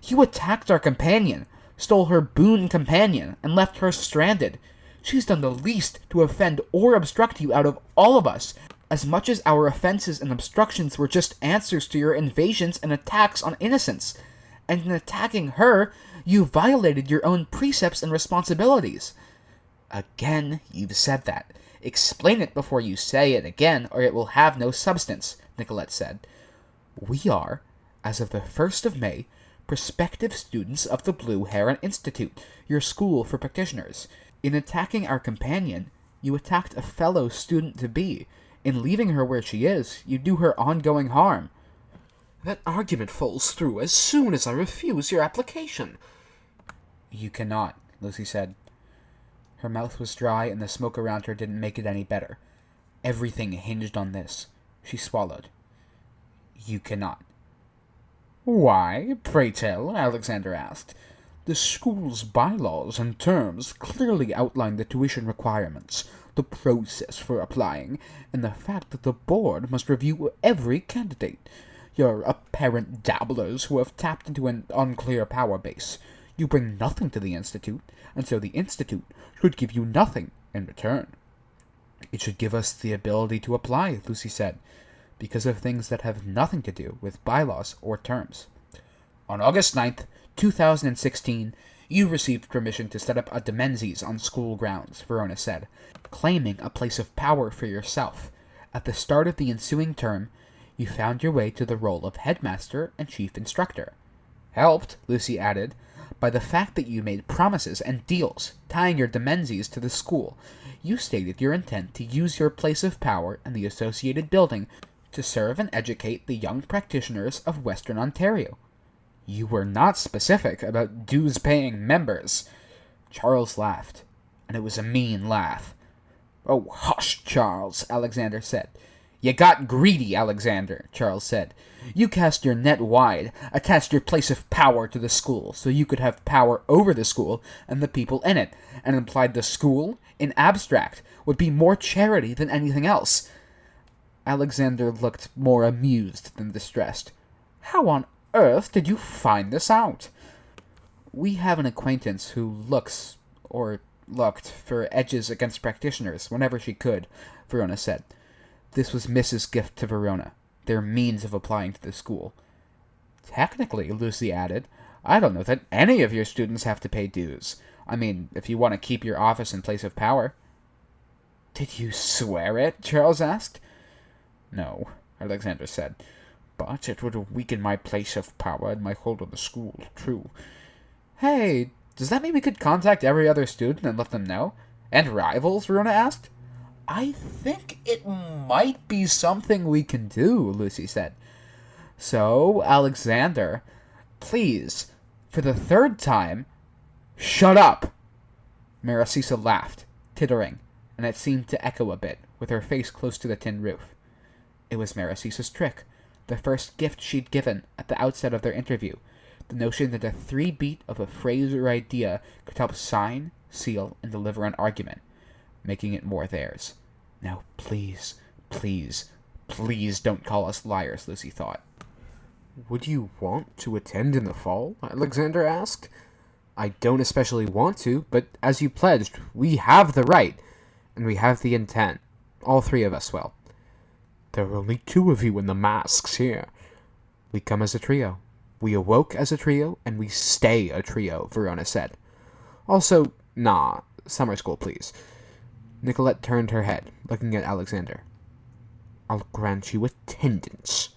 You attacked our companion, stole her boon companion, and left her stranded. She's done the least to offend or obstruct you out of all of us, as much as our offenses and obstructions were just answers to your invasions and attacks on innocents. And in attacking her, you violated your own precepts and responsibilities. Again, you've said that. Explain it before you say it again, or it will have no substance, Nicolette said. We are, as of the 1st of May, prospective students of the Blue Heron Institute, your school for practitioners. In attacking our companion, you attacked a fellow student-to-be. In leaving her where she is, you do her ongoing harm. That argument falls through as soon as I refuse your application. You cannot, Lucy said. Her mouth was dry, and the smoke around her didn't make it any better. Everything hinged on this. She swallowed. You cannot. Why, pray tell? Alexander asked. The school's bylaws and terms clearly outline the tuition requirements, the process for applying, and the fact that the board must review every candidate. You're apparent dabblers who have tapped into an unclear power base. You bring nothing to the Institute, and so the Institute should give you nothing in return. It should give us the ability to apply, Lucy said, because of things that have nothing to do with bylaws or terms. On August 9th, 2016, you received permission to set up a Demenzies on school grounds, Verona said, claiming a place of power for yourself. At the start of the ensuing term, you found your way to the role of headmaster and chief instructor. Helped, Lucy added, by the fact that you made promises and deals tying your Demenzies to the school. You stated your intent to use your place of power and the associated building to serve and educate the young practitioners of Western Ontario. You were not specific about dues-paying members. Charles laughed, and it was a mean laugh. Oh, hush, Charles, Alexander said. You got greedy, Alexander, Charles said. You cast your net wide, attached your place of power to the school so you could have power over the school and the people in it, and implied the school, in abstract, would be more charity than anything else. Alexander looked more amused than distressed. How on earth did you find this out? We have an acquaintance who looked for edges against practitioners whenever she could, Verona said. This was Mrs. Gift to Verona, their means of applying to the school. Technically, Lucy added, I don't know that any of your students have to pay dues. I mean, if you want to keep your office and place of power. Did you swear it? Charles asked. No, Alexander said, but it would weaken my place of power and my hold on the school, true. Hey, does that mean we could contact every other student and let them know? And rivals? Verona asked. I think it might be something we can do, Lucy said. So, Alexander, please, for the third time, shut up! Marasisa laughed, tittering, and it seemed to echo a bit, with her face close to the tin roof. It was Marasisa's trick, the first gift she'd given at the outset of their interview, the notion that a 3-beat of a phrase or idea could help sign, seal, and deliver an argument, making it more theirs. Now, please, please, please don't call us liars, Lucy thought. Would you want to attend in the fall? Alexander asked. I don't especially want to, but as you pledged, we have the right, and we have the intent. All 3 of us will. There are only 2 of you in the masks here. We come as a trio. We awoke as a trio, and we stay a trio, Verona said. Also, nah, summer school, please. Nicolette turned her head, looking at Alexander. I'll grant you attendance.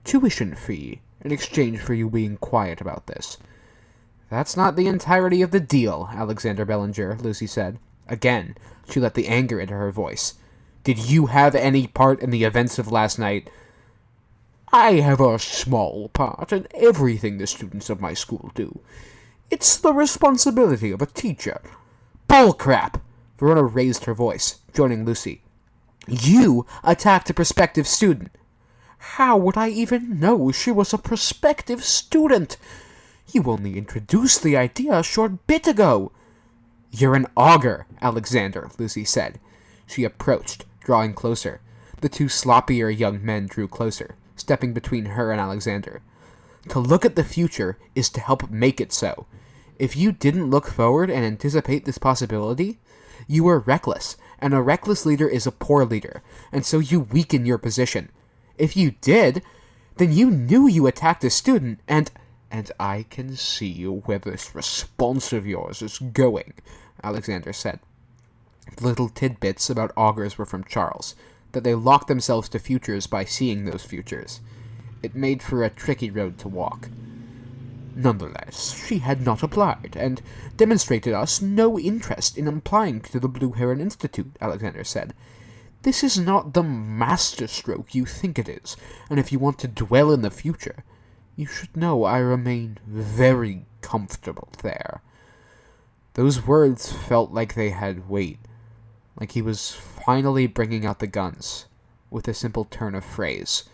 Tuition fee, in exchange for you being quiet about this. That's not the entirety of the deal, Alexander Bellinger, Lucy said. Again, she let the anger into her voice. Did you have any part in the events of last night? I have a small part in everything the students of my school do. It's the responsibility of a teacher. Bullcrap! Verona raised her voice, joining Lucy. You attacked a prospective student. How would I even know she was a prospective student? You only introduced the idea a short bit ago. You're an augur, Alexander, Lucy said. She approached, drawing closer. The 2 sloppier young men drew closer, stepping between her and Alexander. To look at the future is to help make it so. If you didn't look forward and anticipate this possibility, you were reckless, and a reckless leader is a poor leader, and so you weaken your position. If you did, then you knew you attacked a student, and I can see where this response of yours is going, Alexander said. The little tidbits about augurs were from Charles, that they locked themselves to futures by seeing those futures. It made for a tricky road to walk. Nonetheless, she had not applied, and demonstrated us no interest in applying to the Blue Heron Institute, Alexander said. This is not the masterstroke you think it is, and if you want to dwell in the future, you should know I remain very comfortable there. Those words felt like they had weight, like he was finally bringing out the guns, with a simple turn of phrase.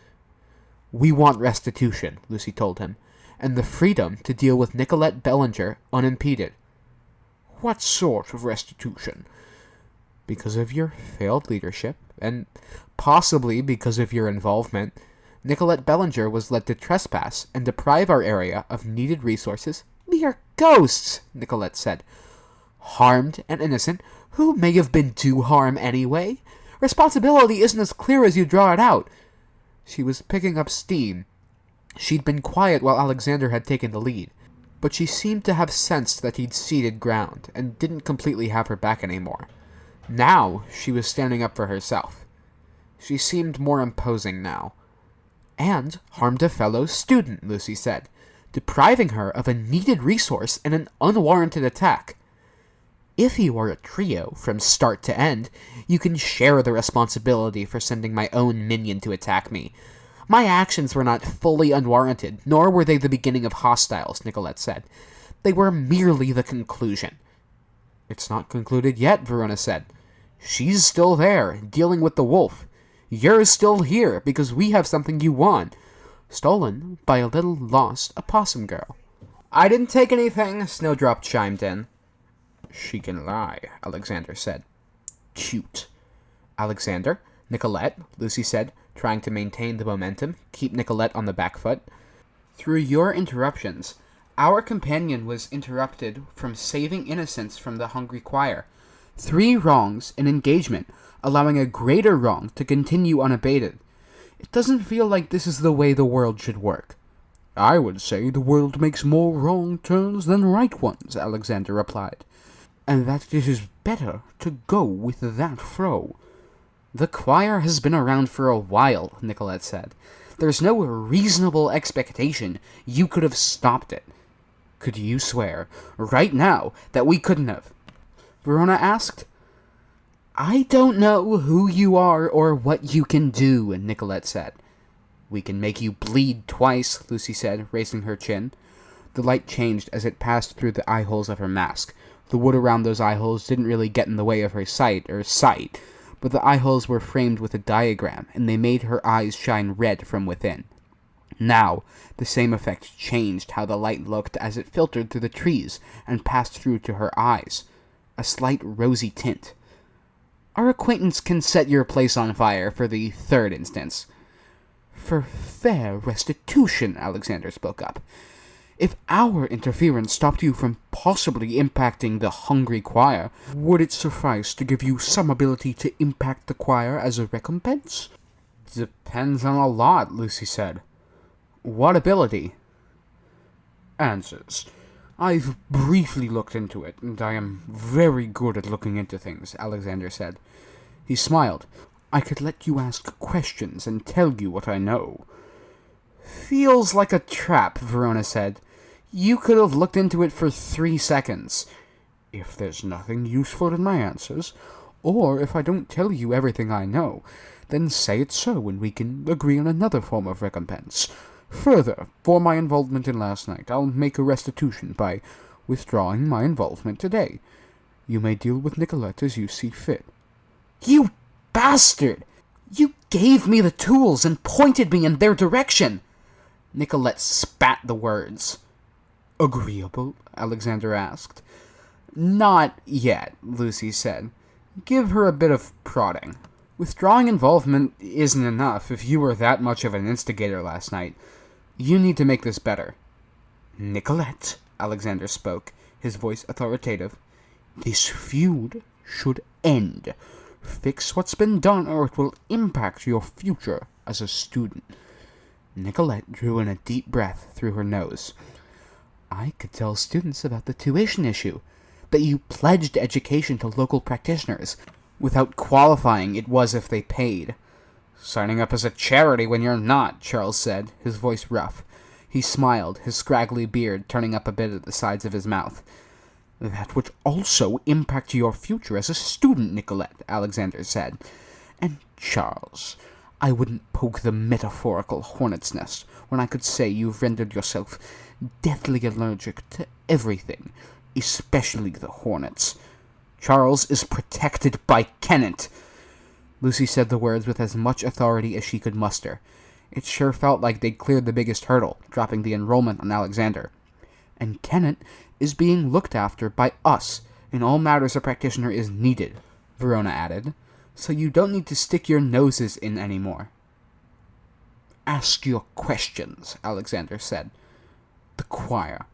We want restitution, Lucy told him, and the freedom to deal with Nicolette Bellinger unimpeded. What sort of restitution? Because of your failed leadership, and possibly because of your involvement, Nicolette Bellinger was led to trespass and deprive our area of needed resources. Mere ghosts, Nicolette said. Harmed and innocent, who may have been to harm anyway? Responsibility isn't as clear as you draw it out. She was picking up steam. She'd been quiet while Alexander had taken the lead, but she seemed to have sensed that he'd ceded ground and didn't completely have her back anymore. Now she was standing up for herself. She seemed more imposing now. And harmed a fellow student, Lucy said, depriving her of a needed resource in an unwarranted attack. If you are a trio from start to end, you can share the responsibility for sending my own minion to attack me. My actions were not fully unwarranted, nor were they the beginning of hostiles, Nicolette said. They were merely the conclusion. It's not concluded yet, Verona said. She's still there, dealing with the wolf. You're still here, because we have something you want. Stolen by a little lost opossum girl. I didn't take anything, Snowdrop chimed in. She can lie, Alexander said. Cute. Alexander, Nicolette, Lucy said, trying to maintain the momentum, keep Nicolette on the back foot. Through your interruptions, our companion was interrupted from saving innocence from the hungry choir. 3 wrongs in engagement, allowing a greater wrong to continue unabated. It doesn't feel like this is the way the world should work. I would say the world makes more wrong turns than right ones, Alexander replied, and that it is better to go with that flow. The choir has been around for a while, Nicolette said. There's no reasonable expectation you could have stopped it. Could you swear, right now, that we couldn't have? Verona asked. I don't know who you are or what you can do, Nicolette said. We can make you bleed twice, Lucy said, raising her chin. The light changed as it passed through the eye holes of her mask. The wood around those eye holes didn't really get in the way of her sight, but the eye holes were framed with a diagram, and they made her eyes shine red from within. Now, the same effect changed how the light looked as it filtered through the trees and passed through to her eyes. A slight rosy tint. Our acquaintance can set your place on fire for the third instance. For fair restitution, Alexander spoke up. If our interference stopped you from possibly impacting the hungry choir, would it suffice to give you some ability to impact the choir as a recompense? Depends on a lot, Lucy said. What ability? Answers. I've briefly looked into it, and I am very good at looking into things, Alexander said. He smiled. I could let you ask questions and tell you what I know. Feels like a trap, Verona said. You could have looked into it for 3 seconds. If there's nothing useful in my answers, or if I don't tell you everything I know, then say it so and we can agree on another form of recompense. Further, for my involvement in last night, I'll make a restitution by withdrawing my involvement today. You may deal with Nicolette as you see fit. You bastard! You gave me the tools and pointed me in their direction! Nicolette spat the words. Agreeable? Alexander asked. Not yet, Lucy said. Give her a bit of prodding. Withdrawing involvement isn't enough if you were that much of an instigator last night. You need to make this better. Nicolette, Alexander spoke, his voice authoritative. This feud should end. Fix what's been done or it will impact your future as a student. Nicolette drew in a deep breath through her nose. I could tell students about the tuition issue, that you pledged education to local practitioners. Without qualifying, it was if they paid. Signing up as a charity when you're not, Charles said, his voice rough. He smiled, his scraggly beard turning up a bit at the sides of his mouth. That would also impact your future as a student, Nicolette, Alexander said. And Charles, I wouldn't poke the metaphorical hornet's nest when I could say you've rendered yourself deathly allergic to everything, especially the hornets. Charles is protected by Kennett. Lucy said the words with as much authority as she could muster. It sure felt like they'd cleared the biggest hurdle, dropping the enrollment on Alexander. And Kennett is being looked after by us in all matters a practitioner is needed, Verona added, so you don't need to stick your noses in anymore. Ask your questions, Alexander said. The choir.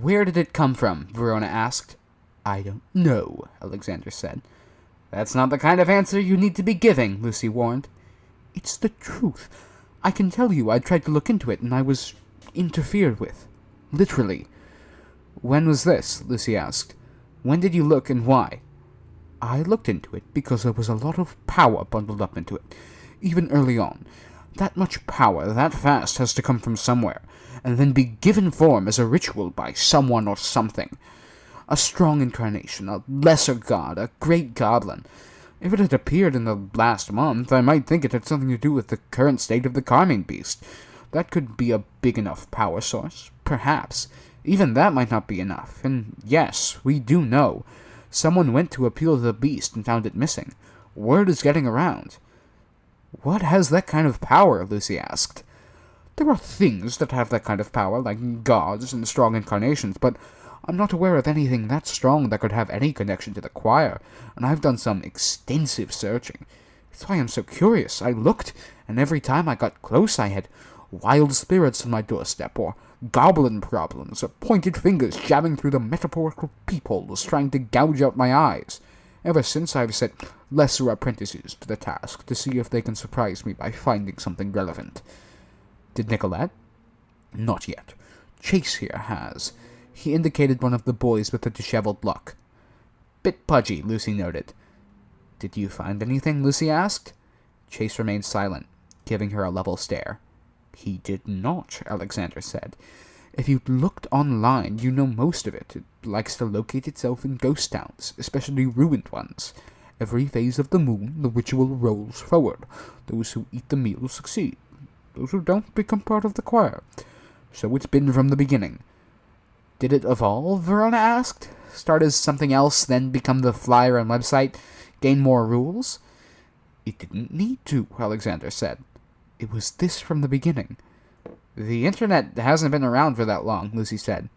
Where did it come from? Verona asked. I don't know, Alexander said. That's not the kind of answer you need to be giving, Lucy warned. It's the truth. I can tell you I tried to look into it and I was interfered with. Literally. When was this? Lucy asked. When did you look and why? I looked into it because there was a lot of power bundled up into it, even early on. That much power, that fast, has to come from somewhere, and then be given form as a ritual by someone or something. A strong incarnation, a lesser god, a great goblin. If it had appeared in the last month, I might think it had something to do with the current state of the Carmine Beast. That could be a big enough power source, perhaps. Even that might not be enough, and yes, we do know. Someone went to appeal to the beast and found it missing. Word is getting around. What has that kind of power? Lucy asked. There are things that have that kind of power, like gods and strong incarnations, but I'm not aware of anything that strong that could have any connection to the choir, and I've done some extensive searching. That's why I'm so curious. I looked, and every time I got close I had wild spirits on my doorstep, or goblin problems, or pointed fingers jabbing through the metaphorical peepholes trying to gouge out my eyes. Ever since I've set lesser apprentices to the task to see if they can surprise me by finding something relevant. Did Nicolette? Not yet. Chase here has. He indicated one of the boys with the disheveled look. Bit pudgy, Lucy noted. Did you find anything? Lucy asked. Chase remained silent, giving her a level stare. He did not, Alexander said. If you'd looked online, you know most of it. It likes to locate itself in ghost towns, especially ruined ones. Every phase of the moon, the ritual rolls forward. Those who eat the meal succeed. Those who don't become part of the choir. So it's been from the beginning. Did it evolve? Verona asked. Start as something else, then become the flyer and website? Gain more rules? It didn't need to, Alexander said. It was this from the beginning. The internet hasn't been around for that long, Lucy said.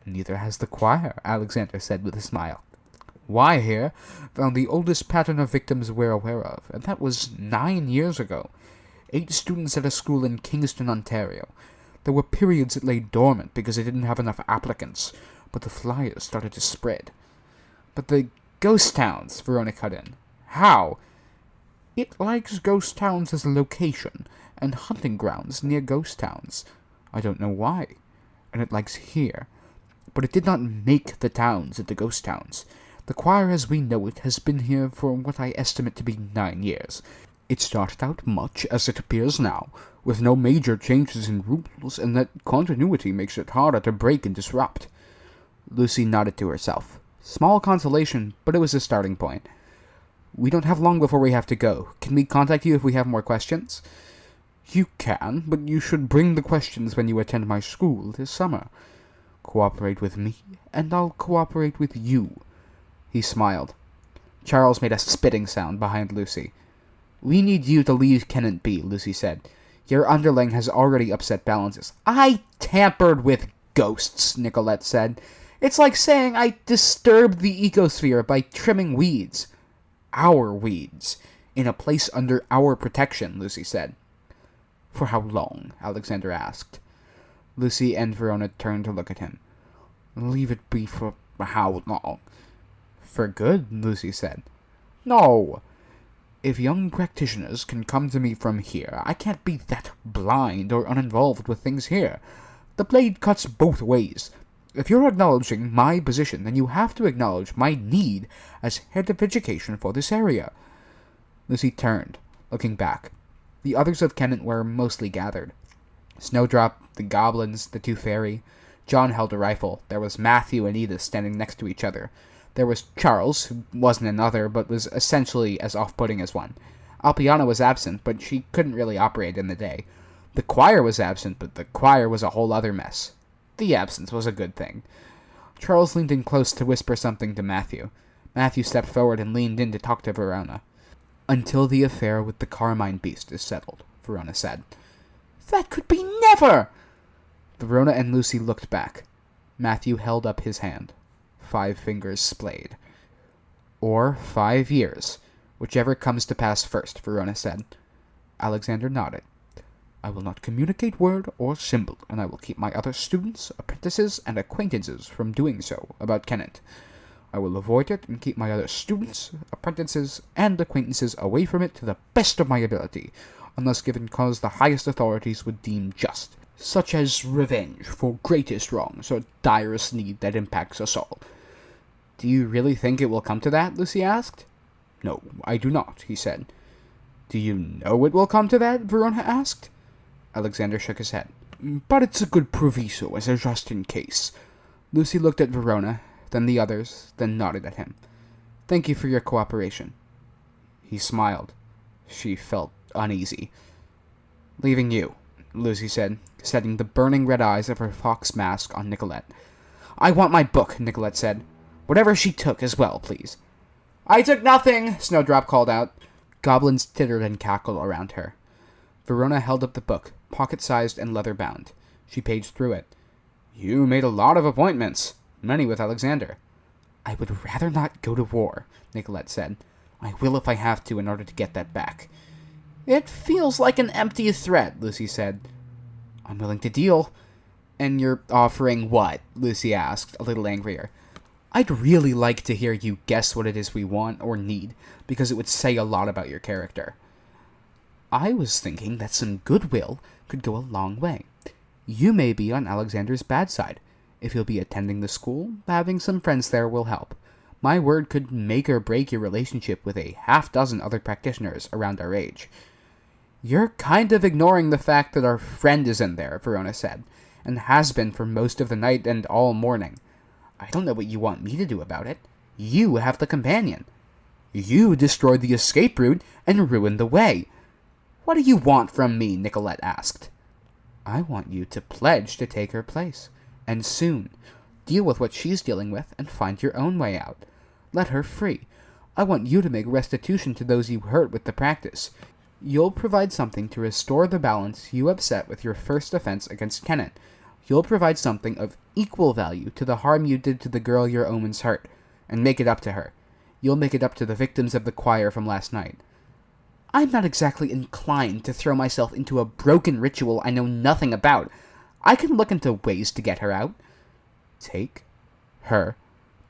Neither has the choir, Alexander said with a smile. Why here? Found the oldest pattern of victims we're aware of, and that was 9 years ago. 8 students at a school in Kingston, Ontario. There were periods it lay dormant because it didn't have enough applicants, but the flyers started to spread. But the ghost towns, Verona cut in. How? It likes ghost towns as a location, and hunting grounds near ghost towns. I don't know why. And it likes here. But it did not make the towns into ghost towns. The choir as we know it has been here for what I estimate to be 9 years. It started out much as it appears now, with no major changes in rules, and that continuity makes it harder to break and disrupt. Lucy nodded to herself. Small consolation, but it was a starting point. We don't have long before we have to go. Can we contact you if we have more questions? You can, but you should bring the questions when you attend my school this summer. Cooperate with me, and I'll cooperate with you. He smiled. Charles made a spitting sound behind Lucy. We need you to leave Kennett be, Lucy said. Your underling has already upset balances. I tampered with ghosts, Nicolette said. It's like saying I disturbed the ecosphere by trimming weeds. Our weeds. In a place under our protection, Lucy said. For how long? Alexander asked. Lucy and Verona turned to look at him. Leave it be for how long? For good, Lucy said. No. If young practitioners can come to me from here, I can't be that blind or uninvolved with things here. The blade cuts both ways. If you're acknowledging my position, then you have to acknowledge my need as head of education for this area. Lucy turned, looking back. The others of Kennett were mostly gathered. Snowdrop, the goblins, the two fairy. John held a rifle. There was Matthew and Edith standing next to each other. There was Charles, who wasn't another, but was essentially as off-putting as one. Alpiana was absent, but she couldn't really operate in the day. The choir was absent, but the choir was a whole other mess. The absence was a good thing. Charles leaned in close to whisper something to Matthew. Matthew stepped forward and leaned in to talk to Verona. Until the affair with the Carmine beast is settled, Verona said. That could be never! Verona and Lucy looked back. Matthew held up his hand. 5 fingers splayed. Or 5 years. Whichever comes to pass first, Verona said. Alexander nodded. I will not communicate word or symbol, and I will keep my other students, apprentices, and acquaintances from doing so about Kennett. I will avoid it and keep my other students, apprentices, and acquaintances away from it to the best of my ability, unless given cause the highest authorities would deem just, such as revenge for greatest wrongs or direst need that impacts us all. Do you really think it will come to that? Lucy asked. No, I do not, he said. Do you know it will come to that? Verona asked. Alexander shook his head. But it's a good proviso as a just in case. Lucy looked at Verona, then the others, then nodded at him. Thank you for your cooperation. He smiled. She felt uneasy. Leaving you, Lucy said, setting the burning red eyes of her fox mask on Nicolette. I want my book, Nicolette said. Whatever she took as well, please. I took nothing, Snowdrop called out. Goblins tittered and cackled around her. Verona held up the book, pocket-sized and leather-bound. She paged through it. You made a lot of appointments, many with Alexander. I would rather not go to war, Nicolette said. I will if I have to in order to get that back. It feels like an empty threat, Lucy said. I'm willing to deal. And you're offering what? Lucy asked, a little angrier. I'd really like to hear you guess what it is we want or need, because it would say a lot about your character. I was thinking that some goodwill could go a long way. You may be on Alexander's bad side. If you'll be attending the school, having some friends there will help. My word could make or break your relationship with a half-dozen other practitioners around our age. You're kind of ignoring the fact that our friend is in there, Verona said, and has been for most of the night and all morning. I don't know what you want me to do about it. You have the companion. You destroyed the escape route and ruined the way. What do you want from me? Nicolette asked. I want you to pledge to take her place, and soon. Deal with what she's dealing with and find your own way out. Let her free. I want you to make restitution to those you hurt with the practice. You'll provide something to restore the balance you upset with your first offense against Kenneth. You'll provide something of equal value to the harm you did to the girl your omens hurt, and make it up to her. You'll make it up to the victims of the choir from last night. I'm not exactly inclined to throw myself into a broken ritual I know nothing about. I can look into ways to get her out. Take her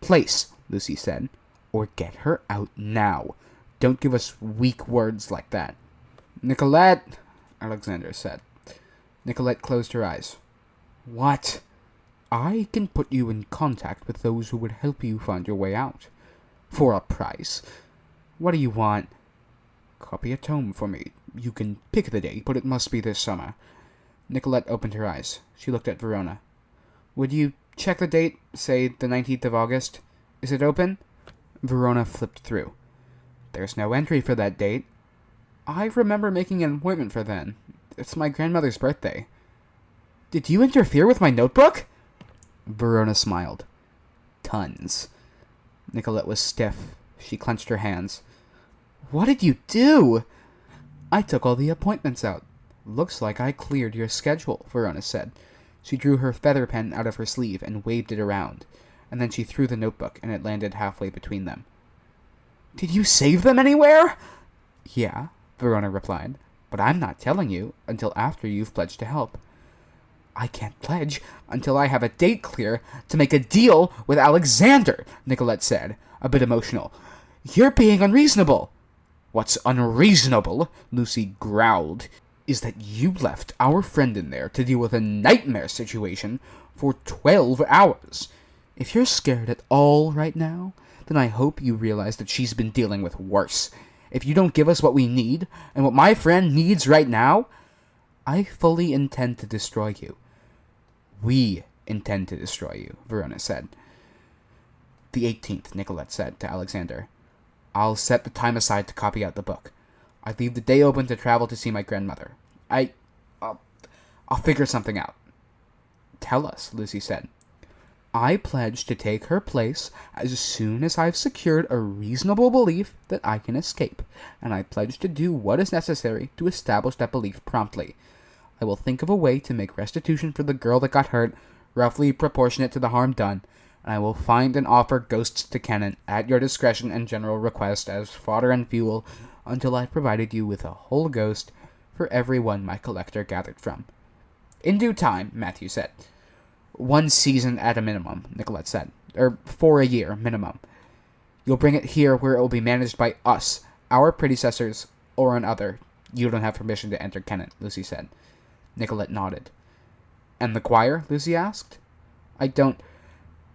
place, Lucy said, or get her out now. Don't give us weak words like that. Nicolette, Alexander said. Nicolette closed her eyes. What? I can put you in contact with those who would help you find your way out. For a price. What do you want? Copy a tome for me. You can pick the date, but it must be this summer. Nicolette opened her eyes. She looked at Verona. Would you check the date, say the 19th of August? Is it open? Verona flipped through. There's no entry for that date. I remember making an appointment for then. It's my grandmother's birthday. Did you interfere with my notebook? Verona smiled. Tons. Nicolette was stiff. She clenched her hands. What did you do? I took all the appointments out. Looks like I cleared your schedule, Verona said. She drew her feather pen out of her sleeve and waved it around, and then she threw the notebook, and it landed halfway between them. Did you save them anywhere? Yeah, Verona replied, but I'm not telling you until after you've pledged to help. I can't pledge until I have a date clear to make a deal with Alexander, Nicolette said, a bit emotional. You're being unreasonable. What's unreasonable, Lucy growled, is that you left our friend in there to deal with a nightmare situation for 12 hours. If you're scared at all right now, then I hope you realize that she's been dealing with worse. If you don't give us what we need, and what my friend needs right now, I fully intend to destroy you. We intend to destroy you, Verona said. The 18th, Nicolette said to Alexander. I'll set the time aside to copy out the book. I leave the day open to travel to see my grandmother. I'll figure something out. Tell us, Lucy said. I pledge to take her place as soon as I've secured a reasonable belief that I can escape, and I pledge to do what is necessary to establish that belief promptly. I will think of a way to make restitution for the girl that got hurt, roughly proportionate to the harm done, and I will find and offer ghosts to Kenneth at your discretion and general request as fodder and fuel until I've provided you with a whole ghost for every one my collector gathered from. In due time, Matthew said. 1 season at a minimum, Nicolette said. For a year, minimum. You'll bring it here where it will be managed by us, our predecessors, or another. You don't have permission to enter Kenneth, Lucy said. Nicolette nodded. And the choir? Lucy asked. I don't.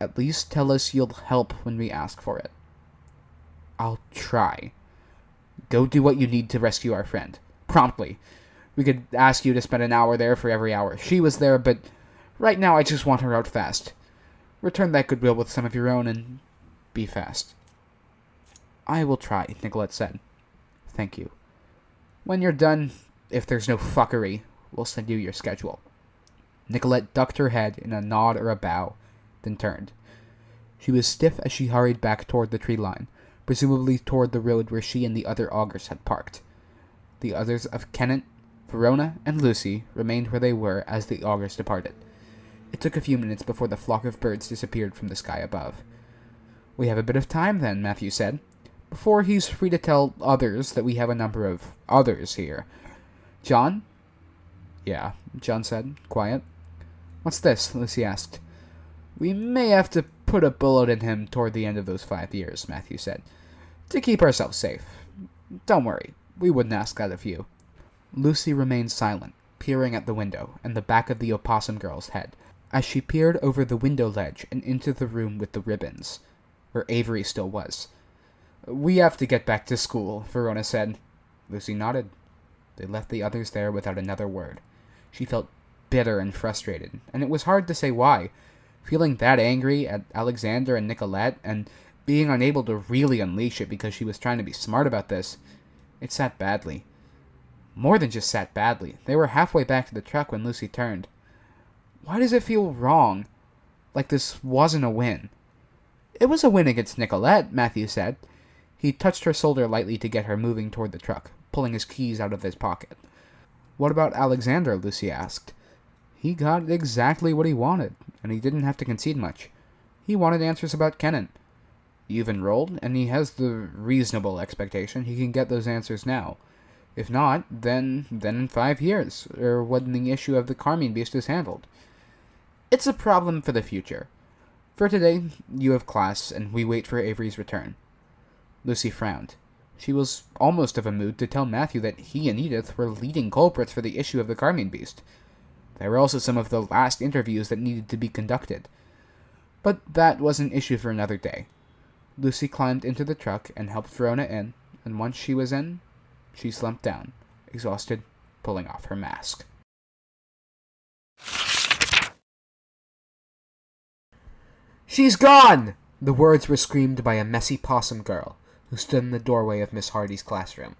At least tell us you'll help when we ask for it. I'll try. Go do what you need to rescue our friend. Promptly. We could ask you to spend an hour there for every hour she was there, but right now I just want her out fast. Return that goodwill with some of your own and be fast. I will try, Nicolette said. Thank you. When you're done, if there's no fuckery, we'll send you your schedule. Nicolette ducked her head in a nod or a bow, then turned. She was stiff as she hurried back toward the tree line, presumably toward the road where she and the other augurs had parked. The others of Kenneth, Verona, and Lucy remained where they were as the augurs departed. It took a few minutes before the flock of birds disappeared from the sky above. We have a bit of time then, Matthew said, before he's free to tell others that we have a number of others here. John? Yeah, John said, quiet. What's this? Lucy asked. We may have to put a bullet in him toward the end of those 5 years, Matthew said, to keep ourselves safe. Don't worry, we wouldn't ask that of you. Lucy remained silent, peering at the window and the back of the opossum girl's head, as she peered over the window ledge and into the room with the ribbons, where Avery still was. We have to get back to school, Verona said. Lucy nodded. They left the others there without another word. She felt bitter and frustrated, and it was hard to say why. Feeling that angry at Alexander and Nicolette, and being unable to really unleash it because she was trying to be smart about this, it sat badly. More than just sat badly. They were halfway back to the truck when Lucy turned. Why does it feel wrong? Like this wasn't a win. It was a win against Nicolette, Matthew said. He touched her shoulder lightly to get her moving toward the truck, pulling his keys out of his pocket. What about Alexander? Lucy asked. He got exactly what he wanted, and he didn't have to concede much. He wanted answers about Kenan. You've enrolled, and he has the reasonable expectation he can get those answers now. If not, then in 5 years, or when the issue of the Carmine Beast is handled. It's a problem for the future. For today, you have class, and we wait for Avery's return. Lucy frowned. She was almost of a mood to tell Matthew that he and Edith were leading culprits for the issue of the Carmine Beast. There were also some of the last interviews that needed to be conducted. But that was an issue for another day. Lucy climbed into the truck and helped Verona in, and once she was in, she slumped down, exhausted, pulling off her mask. "She's gone!" The words were screamed by a messy possum girl who stood in the doorway of Miss Hardy's classroom.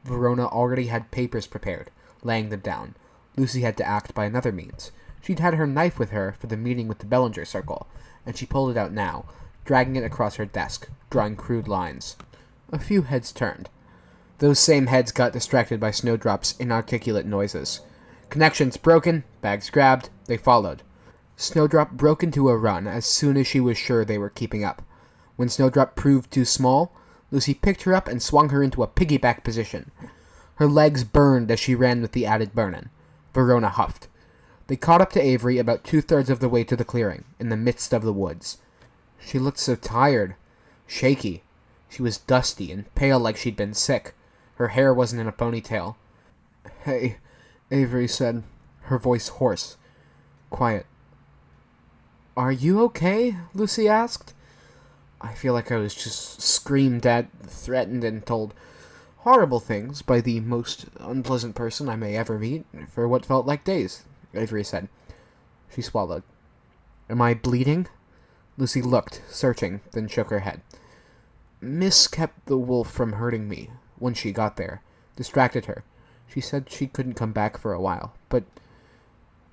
Verona already had papers prepared, laying them down. Lucy had to act by another means. She'd had her knife with her for the meeting with the Bellinger Circle, and she pulled it out now, dragging it across her desk, drawing crude lines. A few heads turned. Those same heads got distracted by Snowdrop's inarticulate noises. Connections broken, bags grabbed, they followed. Snowdrop broke into a run as soon as she was sure they were keeping up. When Snowdrop proved too small, Lucy picked her up and swung her into a piggyback position. Her legs burned as she ran with the added burnin. Verona huffed. They caught up to Avery about 2/3 of the way to the clearing, in the midst of the woods. She looked so tired, shaky. She was dusty and pale like she'd been sick. Her hair wasn't in a ponytail. "Hey," Avery said, her voice hoarse, quiet. "Are you okay?" Lucy asked. "I feel like I was just screamed at, threatened, and told horrible things by the most unpleasant person I may ever meet for what felt like days," Avery said. She swallowed. "Am I bleeding?" Lucy looked, searching, then shook her head. "Miss kept the wolf from hurting me when she got there. Distracted her. She said she couldn't come back for a while, but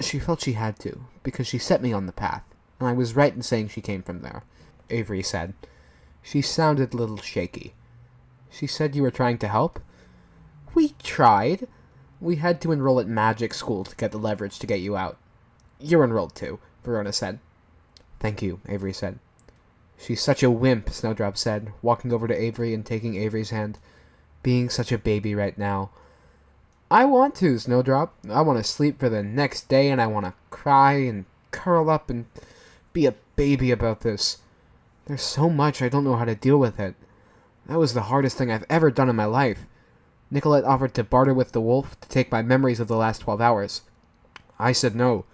she felt she had to, because she set me on the path, and I was right in saying she came from there," Avery said. She sounded a little shaky. "She said you were trying to help?" "We tried. We had to enroll at magic school to get the leverage to get you out." "You're enrolled too," Verona said. "Thank you," Avery said. "She's such a wimp," Snowdrop said, walking over to Avery and taking Avery's hand. "Being such a baby right now." "I want to, Snowdrop. I want to sleep for the next day, and I want to cry and curl up and be a baby about this. There's so much I don't know how to deal with it. That was the hardest thing I've ever done in my life. Nicolette offered to barter with the wolf to take my memories of the last 12 hours. I said no,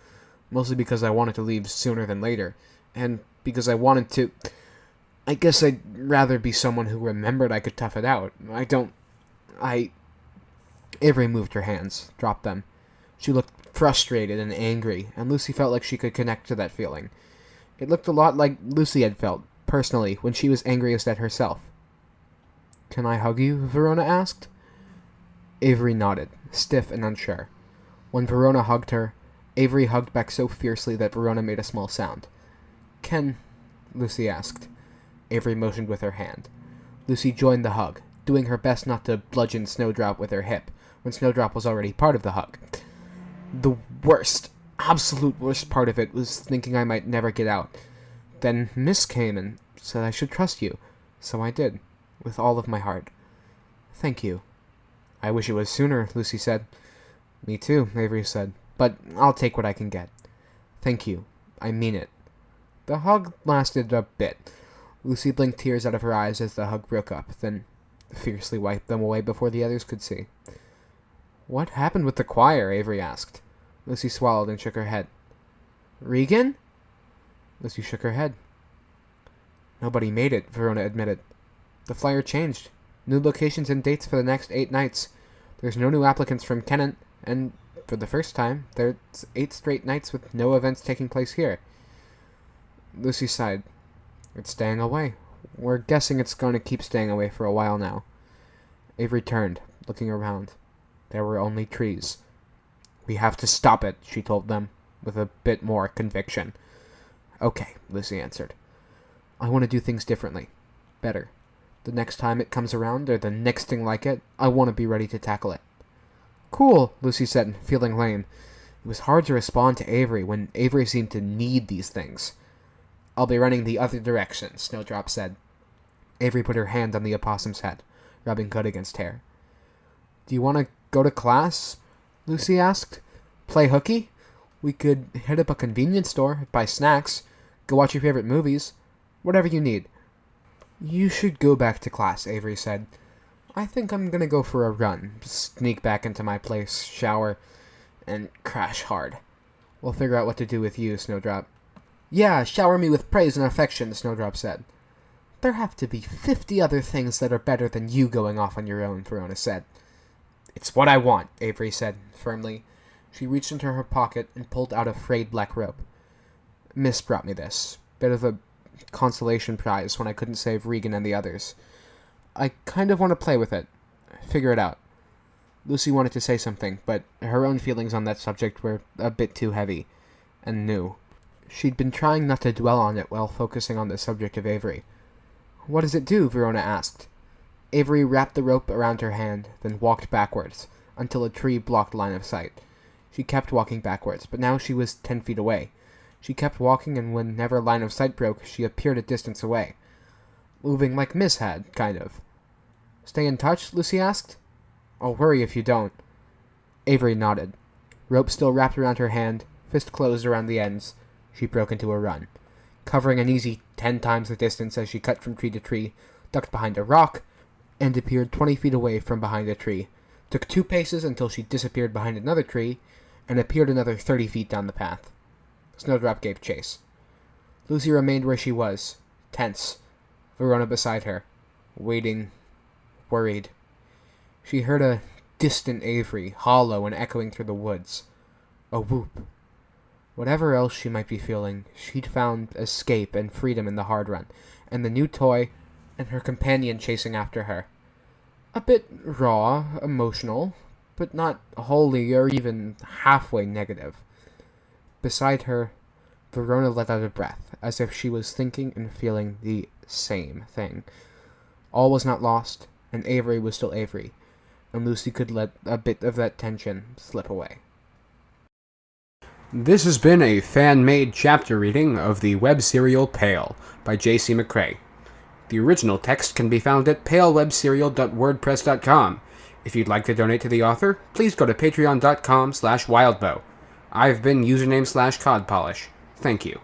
mostly because I wanted to leave sooner than later, and because I wanted to... I guess I'd rather be someone who remembered I could tough it out. Avery moved her hands, dropped them. She looked frustrated and angry, and Lucy felt like she could connect to that feeling. It looked a lot like Lucy had felt, personally, when she was angriest at herself. "Can I hug you?" Verona asked. Avery nodded, stiff and unsure. When Verona hugged her, Avery hugged back so fiercely that Verona made a small sound. "Can..." Lucy asked. Avery motioned with her hand. Lucy joined the hug, doing her best not to bludgeon Snowdrop with her hip, when Snowdrop was already part of the hug. The worst, absolute worst part of it was thinking I might never get out. Then Miss came and said I should trust you, so I did, with all of my heart. Thank you. "I wish it was sooner," Lucy said. "Me too," Avery said, "but I'll take what I can get. Thank you. I mean it." The hug lasted a bit. Lucy blinked tears out of her eyes as the hug broke up, then fiercely wiped them away before the others could see. "What happened with the choir?" Avery asked. Lucy swallowed and shook her head. "Regan?" Lucy shook her head. "Nobody made it," Verona admitted. "The flyer changed. New locations and dates for the next 8 nights. There's no new applicants from Kennett, and, for the first time, there's 8 straight nights with no events taking place here." Lucy sighed. "It's staying away. We're guessing it's going to keep staying away for a while now. Avery turned, looking around. There were only trees. We have to stop it, she told them, with a bit more conviction. Okay, Lucy answered. I want to do things differently. Better. The next time it comes around, or the next thing like it, I want to be ready to tackle it. Cool, Lucy said, feeling lame. It was hard to respond to Avery when Avery seemed to need these things. I'll be running the other direction, Snowdrop said. Avery put her hand on the opossum's head, rubbing good against hair. Do you want to go to class? Lucy asked. Play hooky? We could hit up a convenience store, buy snacks, go watch your favorite movies. Whatever you need. You should go back to class, Avery said. I think I'm gonna go for a run, sneak back into my place, shower, and crash hard. We'll figure out what to do with you, Snowdrop. Yeah, shower me with praise and affection, Snowdrop said. There have to be 50 other things that are better than you going off on your own, Verona said. It's what I want, Avery said, firmly. She reached into her pocket and pulled out a frayed black rope. Miss brought me this. Bit of a consolation prize when I couldn't save Regan and the others. I kind of want to play with it. Figure it out. Lucy wanted to say something, but her own feelings on that subject were a bit too heavy, and new. She'd been trying not to dwell on it while focusing on the subject of Avery. What does it do? Verona asked. Avery wrapped the rope around her hand, then walked backwards, until a tree blocked line of sight. She kept walking backwards, but now she was 10 feet away. She kept walking, and whenever line of sight broke, she appeared a distance away. Moving like Miss had, kind of. Stay in touch? Lucy asked. I'll worry if you don't. Avery nodded. Rope still wrapped around her hand, fist closed around the ends. She broke into a run, covering an easy 10 times the distance as she cut from tree to tree, ducked behind a rock, and appeared 20 feet away from behind a tree, took 2 paces until she disappeared behind another tree, and appeared another 30 feet down the path. Snowdrop gave chase. Lucy remained where she was, tense, Verona beside her, waiting, worried. She heard a distant Avery, hollow and echoing through the woods. A whoop. Whatever else she might be feeling, she'd found escape and freedom in the hard run, and the new toy, and her companion chasing after her. A bit raw, emotional, but not wholly or even halfway negative. Beside her, Verona let out a breath, as if she was thinking and feeling the same thing. All was not lost, and Avery was still Avery, and Lucy could let a bit of that tension slip away. This has been a fan-made chapter reading of the web serial Pale by J.C. McCrae. The original text can be found at palewebserial.wordpress.com. If you'd like to donate to the author, please go to patreon.com/wildbow. I've been username/codpolish. Thank you.